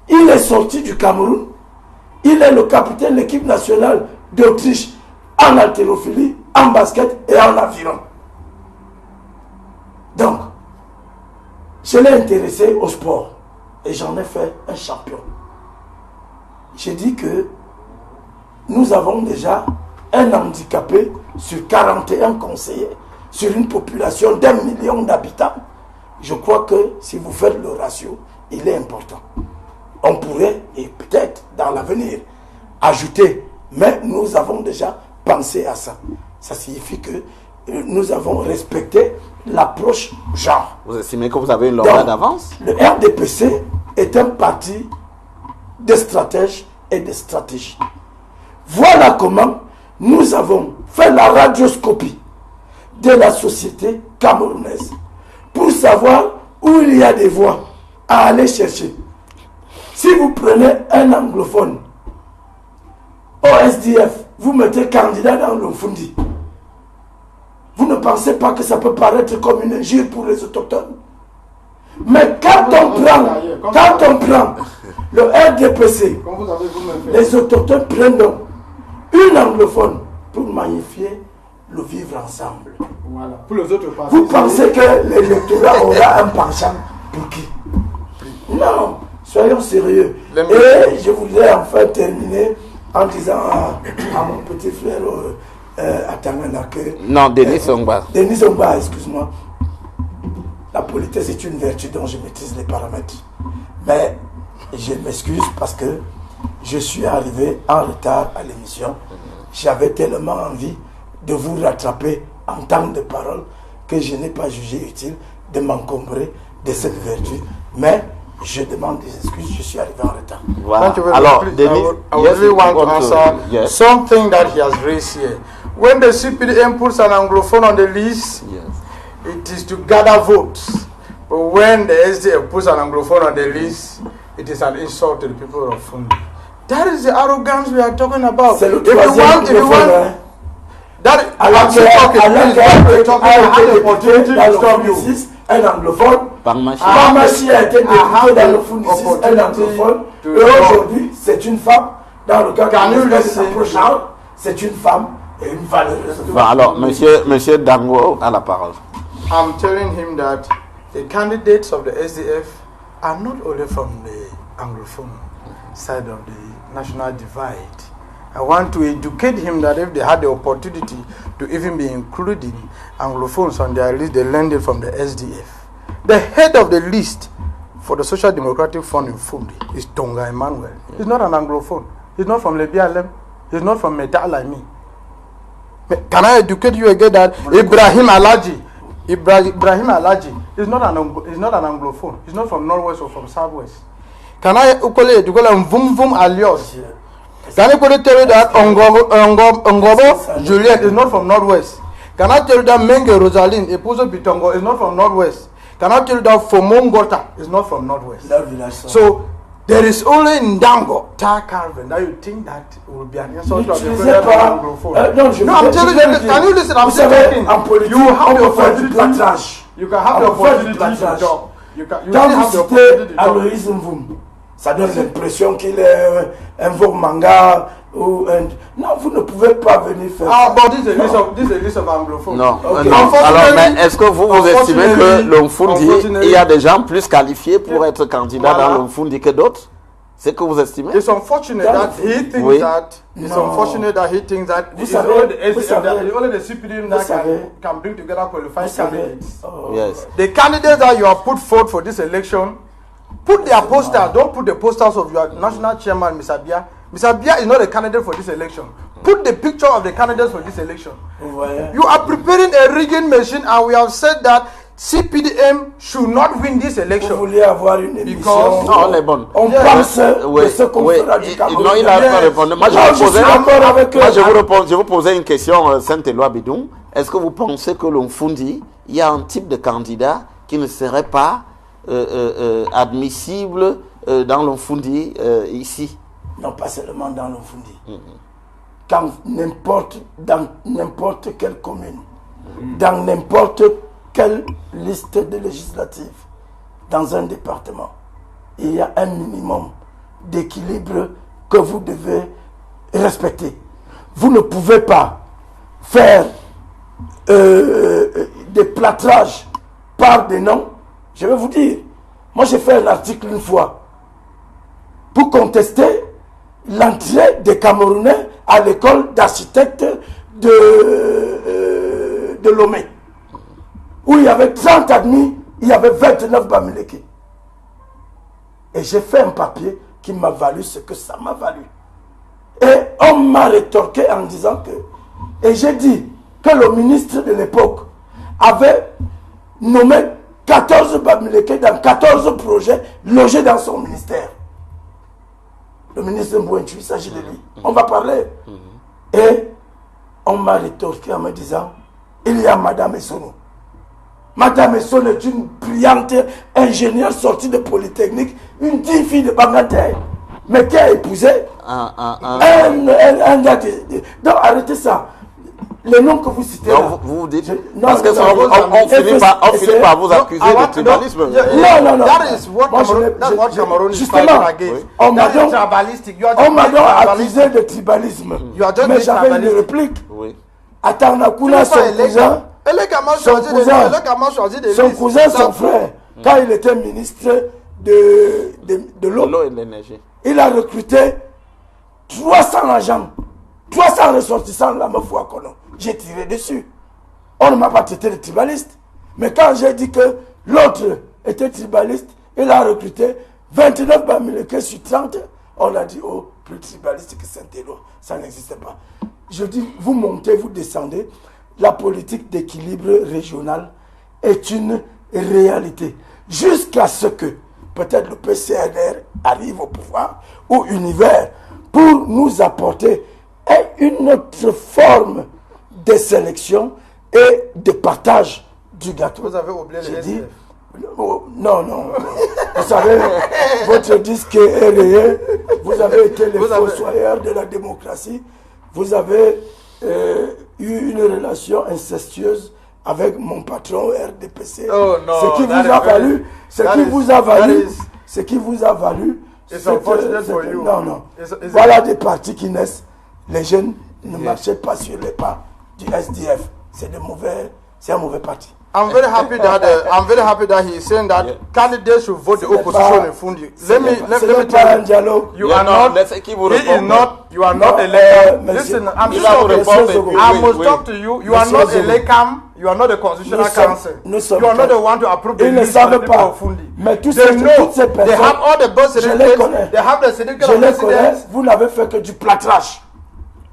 il est sorti du Cameroun, il est le capitaine de l'équipe nationale d'Autriche en haltérophilie, en basket et en aviron. Donc, je l'ai intéressé au sport et j'en ai fait un champion. J'ai dit que nous avons déjà un handicapé sur 41 conseillers, sur une population d'1 million d'habitants. Je crois que si vous faites le ratio, il est important. On pourrait, et peut-être dans l'avenir, ajouter, mais nous avons déjà pensé à ça. Ça signifie que nous avons respecté l'approche genre. Vous estimez que vous avez une longueur d'avance? Le RDPC est un parti de stratèges et de stratégies. Voilà comment nous avons fait la radioscopie de la société camerounaise pour savoir où il y a des voies à aller chercher. Si vous prenez un anglophone au SDF, vous mettez candidat dans le Fundi. Vous ne pensez pas que ça peut paraître comme une injure pour les autochtones? Mais quand on prend le RDPC, les autochtones prennent donc une anglophone pour magnifier le vivre ensemble. Voilà. Pour les autres partis, vous pensez que l'électorat aura un penchant pour qui? Non, soyons sérieux. Et je voudrais enfin terminer en disant à mon petit frère attends, là, que... Non, Denis Ongba. Denis Ongba, excuse-moi. La politesse est une vertu dont je maîtrise les paramètres. Mais je m'excuse parce que je suis arrivé en retard à l'émission. J'avais tellement envie de vous rattraper en temps de parole que je n'ai pas jugé utile de m'encombrer de cette vertu. Mais je demande des excuses, je suis arrivé en retard. Voilà. Thank you very Alors, much. Denis, I really want to answer something that he has raised here. When the CPDM puts an Anglophone on the list, it is to gather votes. But when the SDF puts an Anglophone on the list, it is an insult to the people of Fundi. That is the arrogance we are talking about. C'est le troisième anglophone. Alors un anglophone, Parmachi a été député dans le Fundi 6, un anglophone, et aujourd'hui c'est une femme, dans le cas de Charles, c'est une femme et une valeureuse. Bon, alors, monsieur Dango a la parole. I'm telling him that the candidates of the SDF are not only from the Anglophone side of the national divide. I want to educate him that if they had the opportunity to even be including Anglophones on their list, they learned it from the SDF. The head of the list for the Social Democratic Front in Fundi is Tonga Emmanuel. He's not an Anglophone. He's not from Lebialem. He's not from Meta like me. Can I educate you again that Ibrahim Alaji is not an Anglophone. He's not from Northwest or from Southwest. Can I educate Vum Vum Alios? Can I tell you that Ngobo Juliet is not from Northwest? Can I tell you that Menge Rosaline Epuzo Bitongo is not from Northwest? Can I tell you that Fomongota is not from Northwest? So there is only Ndango, Tar Carven, that you think that will be an insult to the Anglophone. No, I'm telling you, can you listen? I'm saying you have the opportunity. You can have the opportunity to talk. You can have the opportunity to talk. Ça donne l'impression qu'il est un faux manga ou un... Non, vous ne pouvez pas venir faire ça. But this is a list of anglophones. Non. Okay. Non. Alors, mais est-ce que vous estimez que l'Omfundi, il y a des gens plus qualifiés pour être candidat dans l'Omfundi que d'autres? C'est que vous estimez? It's unfortunate that he thinks that. It's unfortunate that he thinks that. Only the CPD that can bring together qualified candidates. Yes. The candidates that you have put forward for this election, put their posters. Don't put the posters of your national chairman, Mr. Bia. Mr. Bia is not a candidate for this election. Put the picture of the candidates for this election. You are preparing a rigging machine, and we have said that CPDM should not win this election. Vous voulez avoir une émission? Because non, elle est bonne. On pense de ce qu'on fera du Cameroun. Non, il a pas répondu. Moi, je vous posais une question, Saint-Éloi Bidon. Est-ce que vous pensez que l'Omfundi, il y a un type de candidat qui ne serait pas admissible dans l'Omfundi ici? Non, pas seulement dans l'Omfundi. Dans n'importe quelle commune, dans n'importe quelle liste de législatives, dans un département, il y a un minimum d'équilibre que vous devez respecter. Vous ne pouvez pas faire des plâtrages par des noms. Je vais vous dire, moi j'ai fait un article une fois pour contester l'entrée des Camerounais à l'école d'architectes de Lomé, où il y avait 30 admis, il y avait 29 Bamileke. Et j'ai fait un papier qui m'a valu ce que ça m'a valu. Et on m'a rétorqué en disant que... Et j'ai dit que le ministre de l'époque avait nommé 14 Bamileke dans 14 projets logés dans son ministère. Le ministre Mbouentu, il s'agit de lui. On va parler. Et on m'a rétorqué en me disant, il y a Madame Essono. Madame Essono est une brillante ingénieure sortie de Polytechnique, une digne fille de Bangater, mais qui a épousé un gars donc arrêtez ça. Les noms que vous citez non, là, vous dites parce que on finit par vous accuser de tribalisme. Non. That is what Cameroon is justement, against. on m'a donc accusé de tribalisme. Mais j'avais une réplique. Oui. Attends, Nakuna, son cousin, son frère, quand il était ministre de l'eau et de l'énergie, il a recruté 300 agents, 300 ressortissants de la Mafouakono j'ai tiré dessus. On ne m'a pas traité de tribaliste. Mais quand j'ai dit que l'autre était tribaliste, il a recruté 29 Bamileke sur 30. On a dit, oh, plus tribaliste que Saint-Éloi. Ça n'existe pas. Je dis, vous montez, vous descendez. La politique d'équilibre régional est une réalité. Jusqu'à ce que peut-être le PCNR arrive au pouvoir ou Univers pour nous apporter une autre forme de sélection et de partage du gâteau. Vous avez oublié les SDF. Non. Vous savez, votre disque est rayé. Vous avez été les fossoyeurs de la démocratie. Vous avez eu une relation incestueuse avec mon patron RDPC. Oh non. Ce qui vous a valu. Non. Voilà des partis qui naissent. Les jeunes ne marchaient pas sur les pas du SDF. C'est un mauvais parti. I'm very happy that he is saying that candidates should vote the opposition in Fundi. Let me tell you, you are not a LECAM. Listen, I'm I must talk to you. You are not a LECAM. You are not a constitutional council. You are not the one to approve the list of people of Fundi. Mais tous ces personnes, they have all the birth certificates. They have the certificate of residence. Vous n'avez fait que du plâtrage.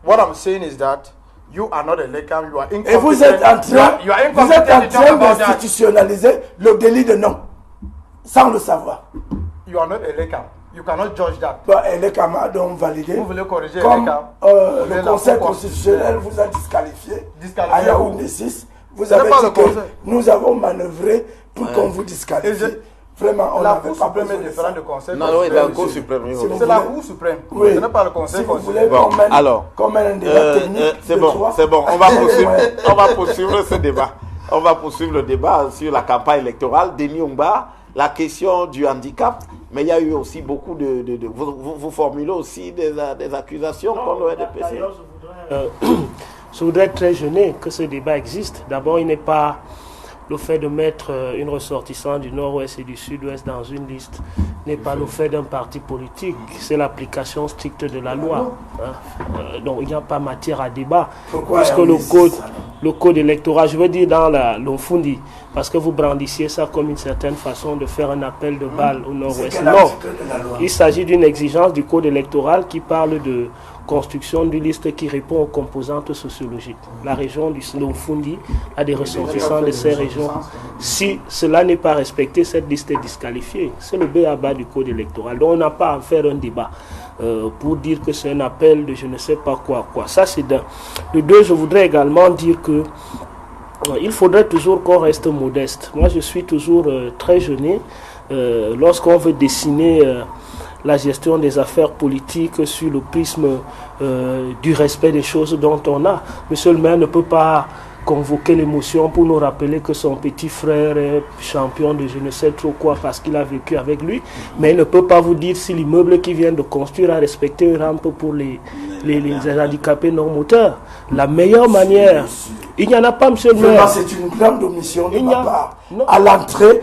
What I'm saying is that you are not a LECAM, you are incompetent. Et vous êtes en train d'institutionnaliser le délit de non, sans le savoir. You are not a LECAM. You cannot judge that. Les camarades ont validé. Vous voulez corriger comme le Conseil constitutionnel vous a disqualifié. À Yaoundé 6, vous avez dit que nous avons manœuvré pour qu'on vous disqualifie. Vraiment, on la n'avait Cour pas suprême besoin est de différente du Conseil Non, oui, la Cour suprême. Si c'est la Cour suprême. Oui. Ce n'est pas le Conseil Si vous constitutionnel. voulez alors, qu'on mène un débat technique. c'est bon. On va poursuivre ce débat. On va poursuivre le débat sur la campagne électorale. Denis Oumba, la question du handicap. Mais il y a eu aussi beaucoup de vous formulez aussi des accusations contre le RDPC. Je voudrais être très gêné que ce débat existe. D'abord, il n'est pas le fait de mettre une ressortissante du nord-ouest et du sud-ouest dans une liste n'est pas le fait d'un parti politique, c'est l'application stricte de la loi. Donc il n'y a pas matière à débat. Puisque le code électoral, je veux dire dans l'Onfundi, parce que vous brandissiez ça comme une certaine façon de faire un appel de balle au nord-ouest. Non, il s'agit d'une exigence du code électoral qui parle de construction d'une liste qui répond aux composantes sociologiques. La région du L'Onfundi a des ressortissants de ces régions. Si cela n'est pas respecté, cette liste est disqualifiée. C'est le b.a.-ba du code électoral. Donc on n'a pas à faire un débat pour dire que c'est un appel de je ne sais pas quoi. Ça c'est d'un. De deux, je voudrais également dire que il faudrait toujours qu'on reste modeste. Moi je suis toujours très gêné lorsqu'on veut dessiner la gestion des affaires politiques sur le prisme du respect des choses dont on a. Monsieur le maire ne peut pas convoquer l'émotion pour nous rappeler que son petit frère est champion de je ne sais trop quoi parce qu'il a vécu avec lui, mais il ne peut pas vous dire si l'immeuble qu'il vient de construire a respecté une rampe pour les handicapés non-moteurs. La meilleure manière, il n'y en a pas, monsieur le maire. C'est une grande omission de ma part. À l'entrée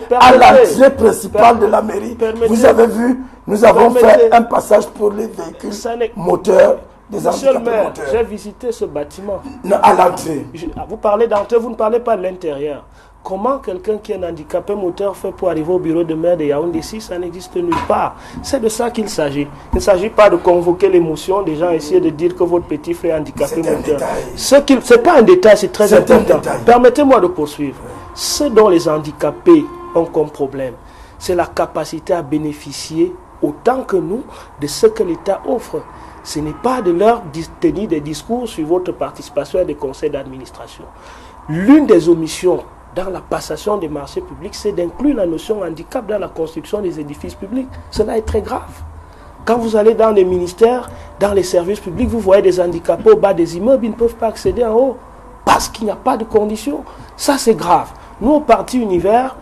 principale de la mairie, vous avez vu, nous avons fait un passage pour les véhicules moteurs. Monsieur le maire, j'ai visité ce bâtiment. À l'entrée. Vous parlez d'entrée, vous ne parlez pas de l'intérieur. Comment quelqu'un qui est un handicapé moteur fait pour arriver au bureau de maire de Yaoundé 6? Ça n'existe nulle part. C'est de ça qu'il s'agit. Il ne s'agit pas de convoquer l'émotion des gens, essayer de dire que votre petit frère est handicapé moteur. Ce n'est pas un détail, c'est très important. Permettez-moi de poursuivre. Ce dont les handicapés ont comme problème, c'est la capacité à bénéficier, autant que nous, de ce que l'État offre. Ce n'est pas de leur tenir des discours sur votre participation à des conseils d'administration. L'une des omissions dans la passation des marchés publics, c'est d'inclure la notion handicap dans la construction des édifices publics. Cela est très grave. Quand vous allez dans les ministères, dans les services publics, vous voyez des handicapés au bas des immeubles, ils ne peuvent pas accéder en haut parce qu'il n'y a pas de conditions. Ça, c'est grave. Nous, au Parti Univers,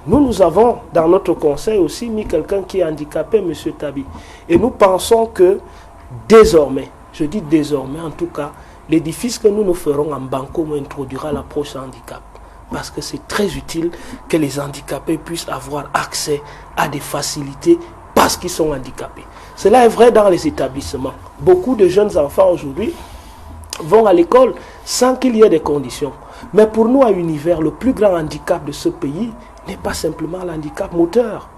nous avons dans notre conseil aussi mis quelqu'un qui est handicapé, M. Tabi. Et nous pensons que désormais, je dis désormais en tout cas, l'édifice que nous ferons en Banco introduira l'approche handicap. Parce que c'est très utile que les handicapés puissent avoir accès à des facilités parce qu'ils sont handicapés. Cela est vrai dans les établissements. Beaucoup de jeunes enfants aujourd'hui vont à l'école sans qu'il y ait des conditions. Mais pour nous, à Univers, le plus grand handicap de ce pays n'est pas simplement l'handicap moteur.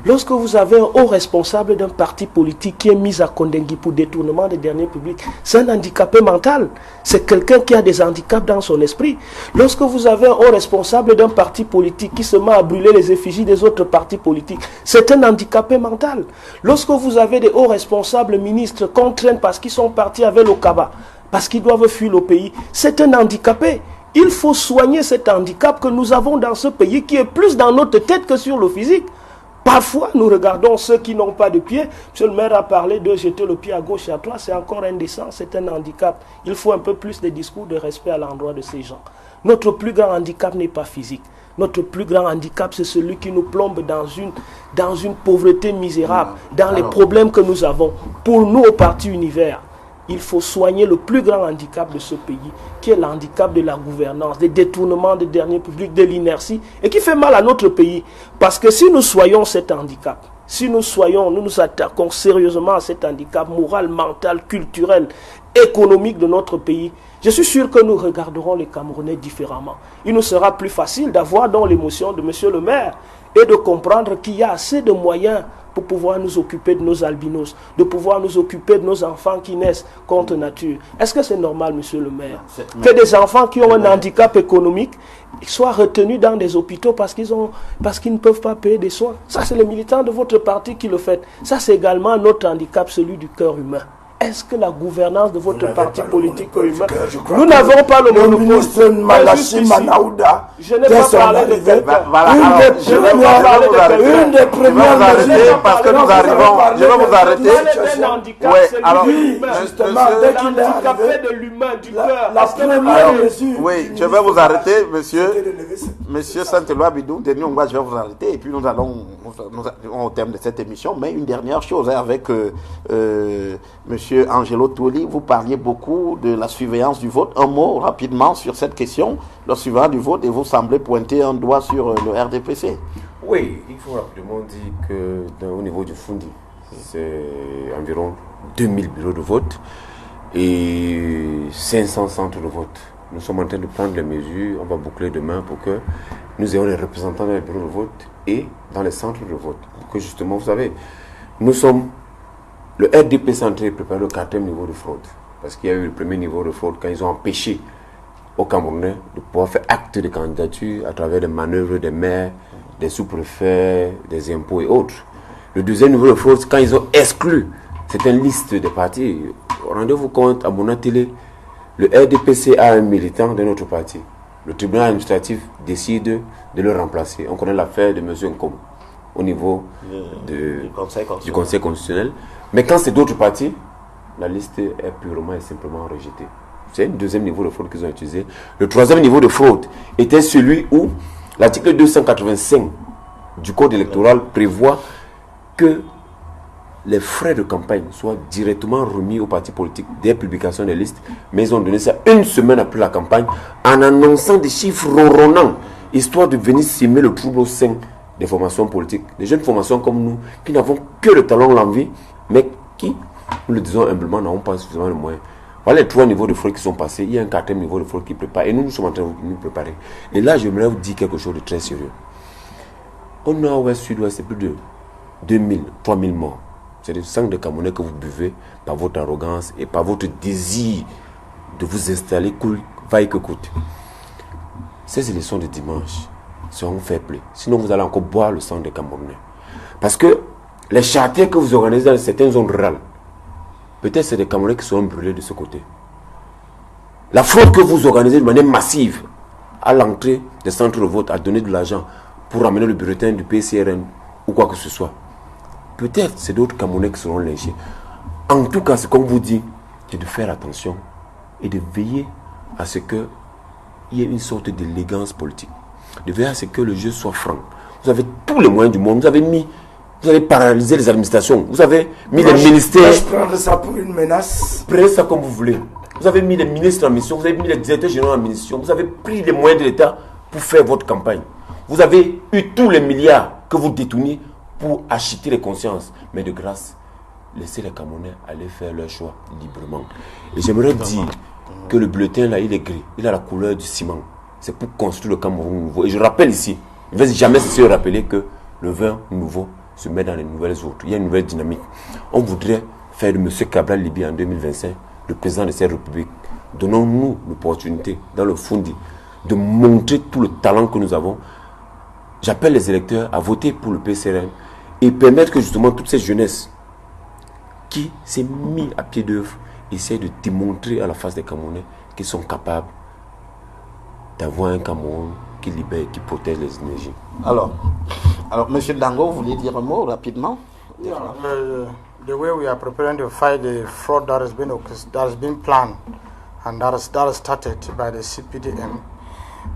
Lorsque vous avez un haut responsable d'un parti politique qui est mis à Kondengui pour détournement des deniers publics, c'est un handicapé mental. C'est quelqu'un qui a des handicaps dans son esprit. Lorsque vous avez un haut responsable d'un parti politique qui se met à brûler les effigies des autres partis politiques, c'est un handicapé mental. Lorsque vous avez des hauts responsables ministres contraints parce qu'ils sont partis avec le Kaba, parce qu'ils doivent fuir le pays, c'est un handicapé. Il faut soigner cet handicap que nous avons dans ce pays qui est plus dans notre tête que sur le physique. Parfois, nous regardons ceux qui n'ont pas de pied. Monsieur le maire a parlé de jeter le pied à gauche et à droite. C'est encore indécent, c'est un handicap. Il faut un peu plus de discours de respect à l'endroit de ces gens. Notre plus grand handicap n'est pas physique. Notre plus grand handicap, c'est celui qui nous plombe dans une pauvreté misérable, dans les problèmes que nous avons. Pour nous, au Parti Univers, il faut soigner le plus grand handicap de ce pays, qui est l'handicap de la gouvernance, des détournements des deniers publics, de l'inertie, et qui fait mal à notre pays. Parce que si nous soignons cet handicap, si nous nous attaquons sérieusement à cet handicap moral, mental, culturel, économique de notre pays, je suis sûr que nous regarderons les Camerounais différemment. Il nous sera plus facile d'avoir dans l'émotion de monsieur le maire et de comprendre qu'il y a assez de moyens pour pouvoir nous occuper de nos albinos, de pouvoir nous occuper de nos enfants qui naissent contre nature. Est-ce que c'est normal, monsieur le maire, que des enfants qui ont un handicap économique soient retenus dans des hôpitaux parce qu'ils ne peuvent pas payer des soins? Ça, c'est les militants de votre parti qui le font. Ça, c'est également notre handicap, celui du cœur humain. Est-ce que la gouvernance de votre parti politique est humaine? Nous n'avons pas le monopole. Ministre Malachi Manaouda, je n'ai pas parlé de quelqu'un. Une des premières mesures, parce que nous arrivons, je vais vous arrêter. Oui, alors, justement, dès qu'il est handicapé de l'humain, du cœur. La première mesure. Oui, je vais vous arrêter, monsieur Saint-Éloi Bidou, je vais vous arrêter, et puis nous allons au terme de cette émission. Mais une dernière chose, avec monsieur Angelo Touli, vous parliez beaucoup de la surveillance du vote. Un mot rapidement sur cette question, la surveillance du vote, et vous semblez pointer un doigt sur le RDPC. Oui, il faut rapidement dire que au niveau du Fundi, c'est environ 2000 bureaux de vote et 500 centres de vote. Nous sommes en train de prendre les mesures, on va boucler demain pour que nous ayons les représentants dans les bureaux de vote et dans les centres de vote. Pour que justement, vous savez, le RDP centré prépare le 4e niveau de fraude. Parce qu'il y a eu le premier niveau de fraude quand ils ont empêché aux Camerounais de pouvoir faire acte de candidature à travers des manœuvres des maires, des sous-préfets, des impôts et autres. Le deuxième niveau de fraude, quand ils ont exclu certaines listes des partis. Rendez-vous compte, à mon télé, le RDPC a un militant de notre parti. Le tribunal administratif décide de le remplacer. On connaît l'affaire de M. Nkom au niveau du Conseil constitutionnel. Mais quand c'est d'autres partis, la liste est purement et simplement rejetée. C'est un deuxième niveau de fraude qu'ils ont utilisé. Le troisième niveau de fraude était celui où l'article 285 du Code électoral prévoit que les frais de campagne soient directement remis aux partis politiques dès publication des listes, mais ils ont donné ça une semaine après la campagne en annonçant des chiffres ronronnants, histoire de venir semer le trouble au sein des formations politiques, des jeunes formations comme nous, qui n'avons que le talent, l'envie, mais qui, nous le disons humblement, n'avons pas suffisamment de moyens. Voilà les 3 niveaux de fraude qui sont passés. Il y a un 4e niveau de fraude qui prépare. Et nous sommes en train de nous préparer. Et là, j'aimerais vous dire quelque chose de très sérieux. Au nord-ouest, sud-ouest, c'est plus de 2000, 3000 morts. C'est le sang de Camerounais que vous buvez par votre arrogance et par votre désir de vous installer cool, vaille que coûte. Ces élections de dimanche seront faibles. Sinon, vous allez encore boire le sang des Camerounais. Parce que les chartiers que vous organisez dans certaines zones rurales, peut-être c'est des Camerounais qui seront brûlés de ce côté. La fraude que vous organisez de manière massive à l'entrée des centres de vote, à donner de l'argent pour ramener le bulletin du PCRN ou quoi que ce soit, peut-être c'est d'autres Camerounais qui seront lynchés. En tout cas, ce qu'on vous dit, c'est de faire attention et de veiller à ce qu'il y ait une sorte d'élégance politique. De veiller à ce que le jeu soit franc. Vous avez tous les moyens du monde. Vous avez paralysé les administrations. Vous avez mis les ministères. Je prends ça pour une menace. Prenez ça comme vous voulez. Vous avez mis les ministres en mission. Vous avez mis les directeurs généraux en mission. Vous avez pris les moyens de l'État pour faire votre campagne. Vous avez eu tous les milliards que vous détournez pour acheter les consciences. Mais de grâce, laissez les Camerounais aller faire leur choix librement. Et j'aimerais dire que le bulletin là, il est gris. Il a la couleur du ciment. C'est pour construire le Cameroun nouveau. Et je rappelle ici, je ne vais jamais cesser de rappeler que le vin nouveau se met dans les nouvelles routes. Il y a une nouvelle dynamique. On voudrait faire de M. Cabral Libi en 2025 le président de cette république. Donnons-nous l'opportunité, dans le Fundi, de montrer tout le talent que nous avons. J'appelle les électeurs à voter pour le PCRN et permettre que justement toute cette jeunesse qui s'est mise à pied d'œuvre essaie de démontrer à la face des Camerounais qu'ils sont capables d'avoir un Cameroun qui libère et qui protège les énergies. Alors, M. Dango, vous voulez dire un mot rapidement? The way we are preparing to fight the fraud that has been planned and that has started by the CPDM,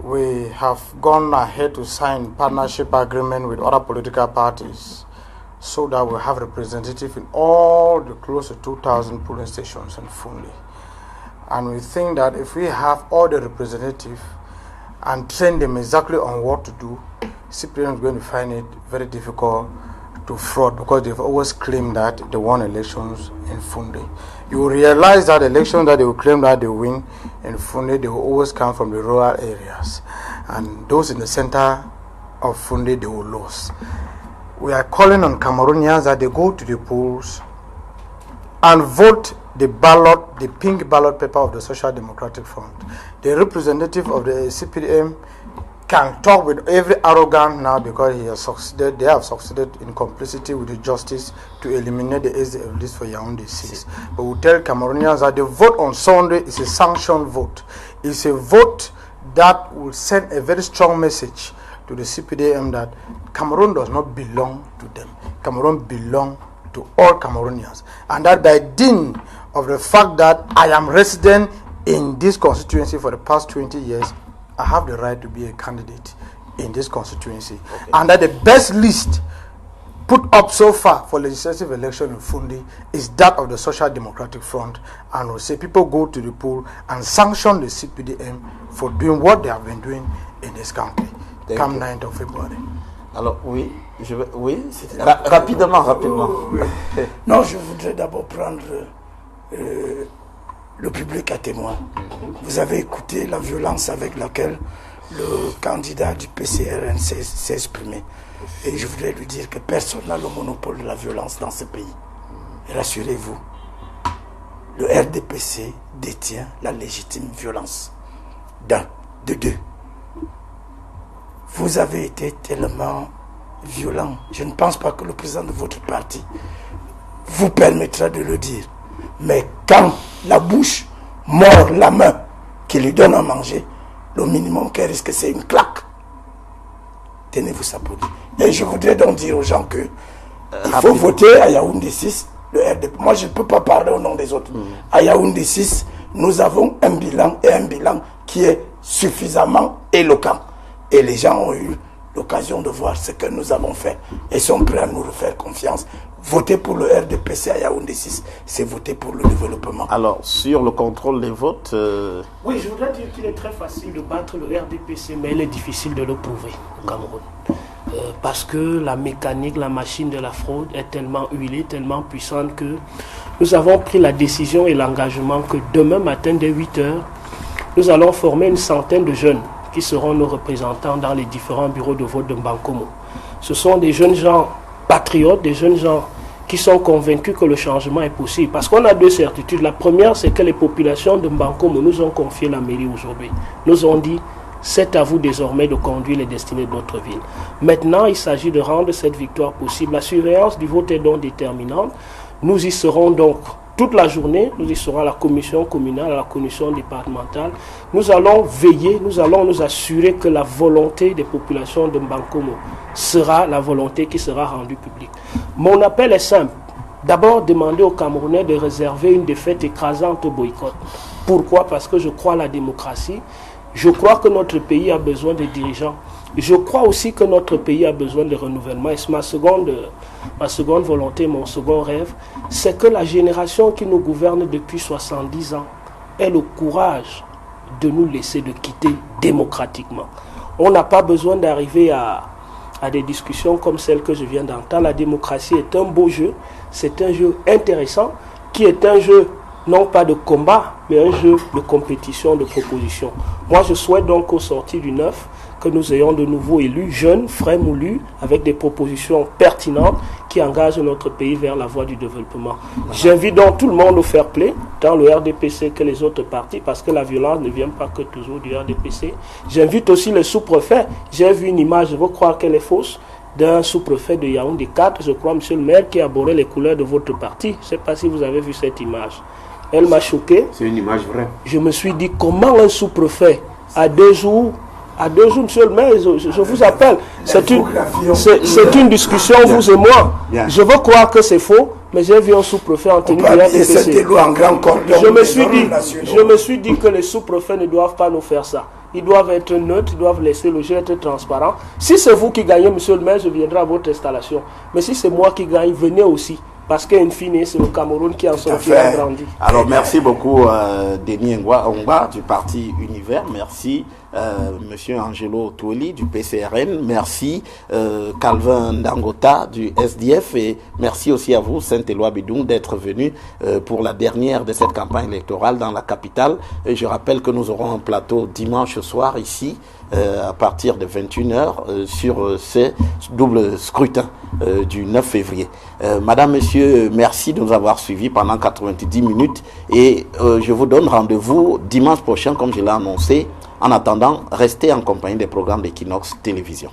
we have gone ahead to sign partnership agreement with other political parties so that we have representatives in all the close to 2,000 polling stations in Fundi. And we think that if we have all the representatives and train them exactly on what to do, CPDM is going to find it very difficult to fraud because they've always claimed that they won elections in Fundi. You will realize that elections that they will claim that they win in Fundi, they will always come from the rural areas. And those in the center of Fundi, they will lose. We are calling on Cameroonians that they go to the polls and vote the ballot, the pink ballot paper of the Social Democratic Front. The representative of the CPDM can talk with every arrogant now because they have succeeded in complicity with the justice to eliminate the SDF list for Yaoundé 6. But we tell Cameroonians that the vote on Sunday is a sanctioned vote. It's a vote that will send a very strong message to the CPDM that Cameroon does not belong to them. Cameroon belongs to all Cameroonians. And that by dint of the fact that I am resident in this constituency for the past 20 years, I have the right to be a candidate in this constituency. Okay. And that the best list put up so far for legislative election in Fundi is that of the Social Democratic Front. And we say people go to the poll and sanction the CPDM for doing what they have been doing in this country. Come 9th of February. Alors, rapidement. Non, je voudrais d'abord prendre le public à témoin. Vous avez écouté la violence avec laquelle le candidat du PCRN s'est exprimé. Et je voudrais lui dire que personne n'a le monopole de la violence dans ce pays. Rassurez-vous, le RDPC détient la légitime violence. De deux. Vous avez été tellement violent. Je ne pense pas que le président de votre parti vous permettra de le dire. Mais quand la bouche mord la main qui lui donne à manger, le minimum qu'elle risque, c'est une claque. Tenez-vous ça pour dire. Et je voudrais donc dire aux gens que il faut voter à Yaoundé 6, le RDP. Moi, je ne peux pas parler au nom des autres. À Yaoundé 6, nous avons un bilan qui est suffisamment éloquent. Et les gens ont eu l'occasion de voir ce que nous avons fait et sont prêts à nous refaire confiance. Voter pour le RDPC à Yaoundé 6, c'est voter pour le développement. Alors, sur le contrôle des votes... Oui, je voudrais dire qu'il est très facile de battre le RDPC, mais il est difficile de le prouver au Cameroun. Parce que la mécanique, la machine de la fraude est tellement huilée, tellement puissante que nous avons pris la décision et l'engagement que demain matin, dès 8 heures, nous allons former une centaine de jeunes qui seront nos représentants dans les différents bureaux de vote de Mbankomo. Ce sont des jeunes gens patriotes, des jeunes gens qui sont convaincus que le changement est possible. Parce qu'on a deux certitudes. La première, c'est que les populations de Mbankomo nous ont confié la mairie aujourd'hui. Nous ont dit, c'est à vous désormais de conduire les destinées de notre ville. Maintenant, il s'agit de rendre cette victoire possible. La surveillance du vote est donc déterminante. Nous y serons donc toute la journée, nous y serons à la commission communale, à la commission départementale. Nous allons veiller, nous allons nous assurer que la volonté des populations de Mbankomo sera la volonté qui sera rendue publique. Mon appel est simple. D'abord, demander aux Camerounais de réserver une défaite écrasante au boycott. Pourquoi? Parce que je crois à la démocratie. Je crois que notre pays a besoin de dirigeants. Je crois aussi que notre pays a besoin de renouvellement. Et c'est ma seconde volonté, mon second rêve, c'est que la génération qui nous gouverne depuis 70 ans ait le courage de nous laisser de quitter démocratiquement. On n'a pas besoin d'arriver à des discussions comme celle que je viens d'entendre. La démocratie est un beau jeu, c'est un jeu intéressant, qui est un jeu non pas de combat, mais un jeu de compétition, de proposition. Moi, je souhaite donc au sortir du 9 que nous ayons de nouveaux élus, jeunes, frais moulus, avec des propositions pertinentes qui engagent notre pays vers la voie du développement. J'invite donc tout le monde au fair play, tant le RDPC que les autres partis, parce que la violence ne vient pas que toujours du RDPC. J'invite aussi les sous-préfets. J'ai vu une image, je veux croire qu'elle est fausse, d'un sous-préfet de Yaoundé 4, je crois, monsieur le maire, qui a abordé les couleurs de votre parti. Je ne sais pas si vous avez vu cette image. Elle m'a choqué. C'est une image vraie. Je me suis dit, comment un sous-préfet, à 2 jours, monsieur le maire, je vous appelle. C'est une discussion, vous et moi. Bien. Je veux croire que c'est faux, mais j'ai vu un sous-préfet en tenue de RDPC. Je me suis dit que les sous-préfets ne doivent pas nous faire ça. Ils doivent être neutres, ils doivent laisser le jeu être transparent. Si c'est vous qui gagnez, monsieur le maire, je viendrai à votre installation. Mais si c'est moi qui gagne, venez aussi. Parce qu'in fine, c'est le Cameroun qui en sortira grandi. Alors, merci beaucoup, Denis Ongba du parti Univers. Merci, monsieur Angelo Toueli du PCRN. Merci, Calvin Ndangota du SDF. Et merci aussi à vous, Saint-Éloi Bidoum, d'être venu pour la dernière de cette campagne électorale dans la capitale. Et je rappelle que nous aurons un plateau dimanche soir ici, à partir de 21h, sur ce double scrutin du 9 février. Madame, Monsieur, merci de nous avoir suivis pendant 90 minutes et je vous donne rendez-vous dimanche prochain, comme je l'ai annoncé. En attendant, restez en compagnie des programmes d'Equinox Télévision.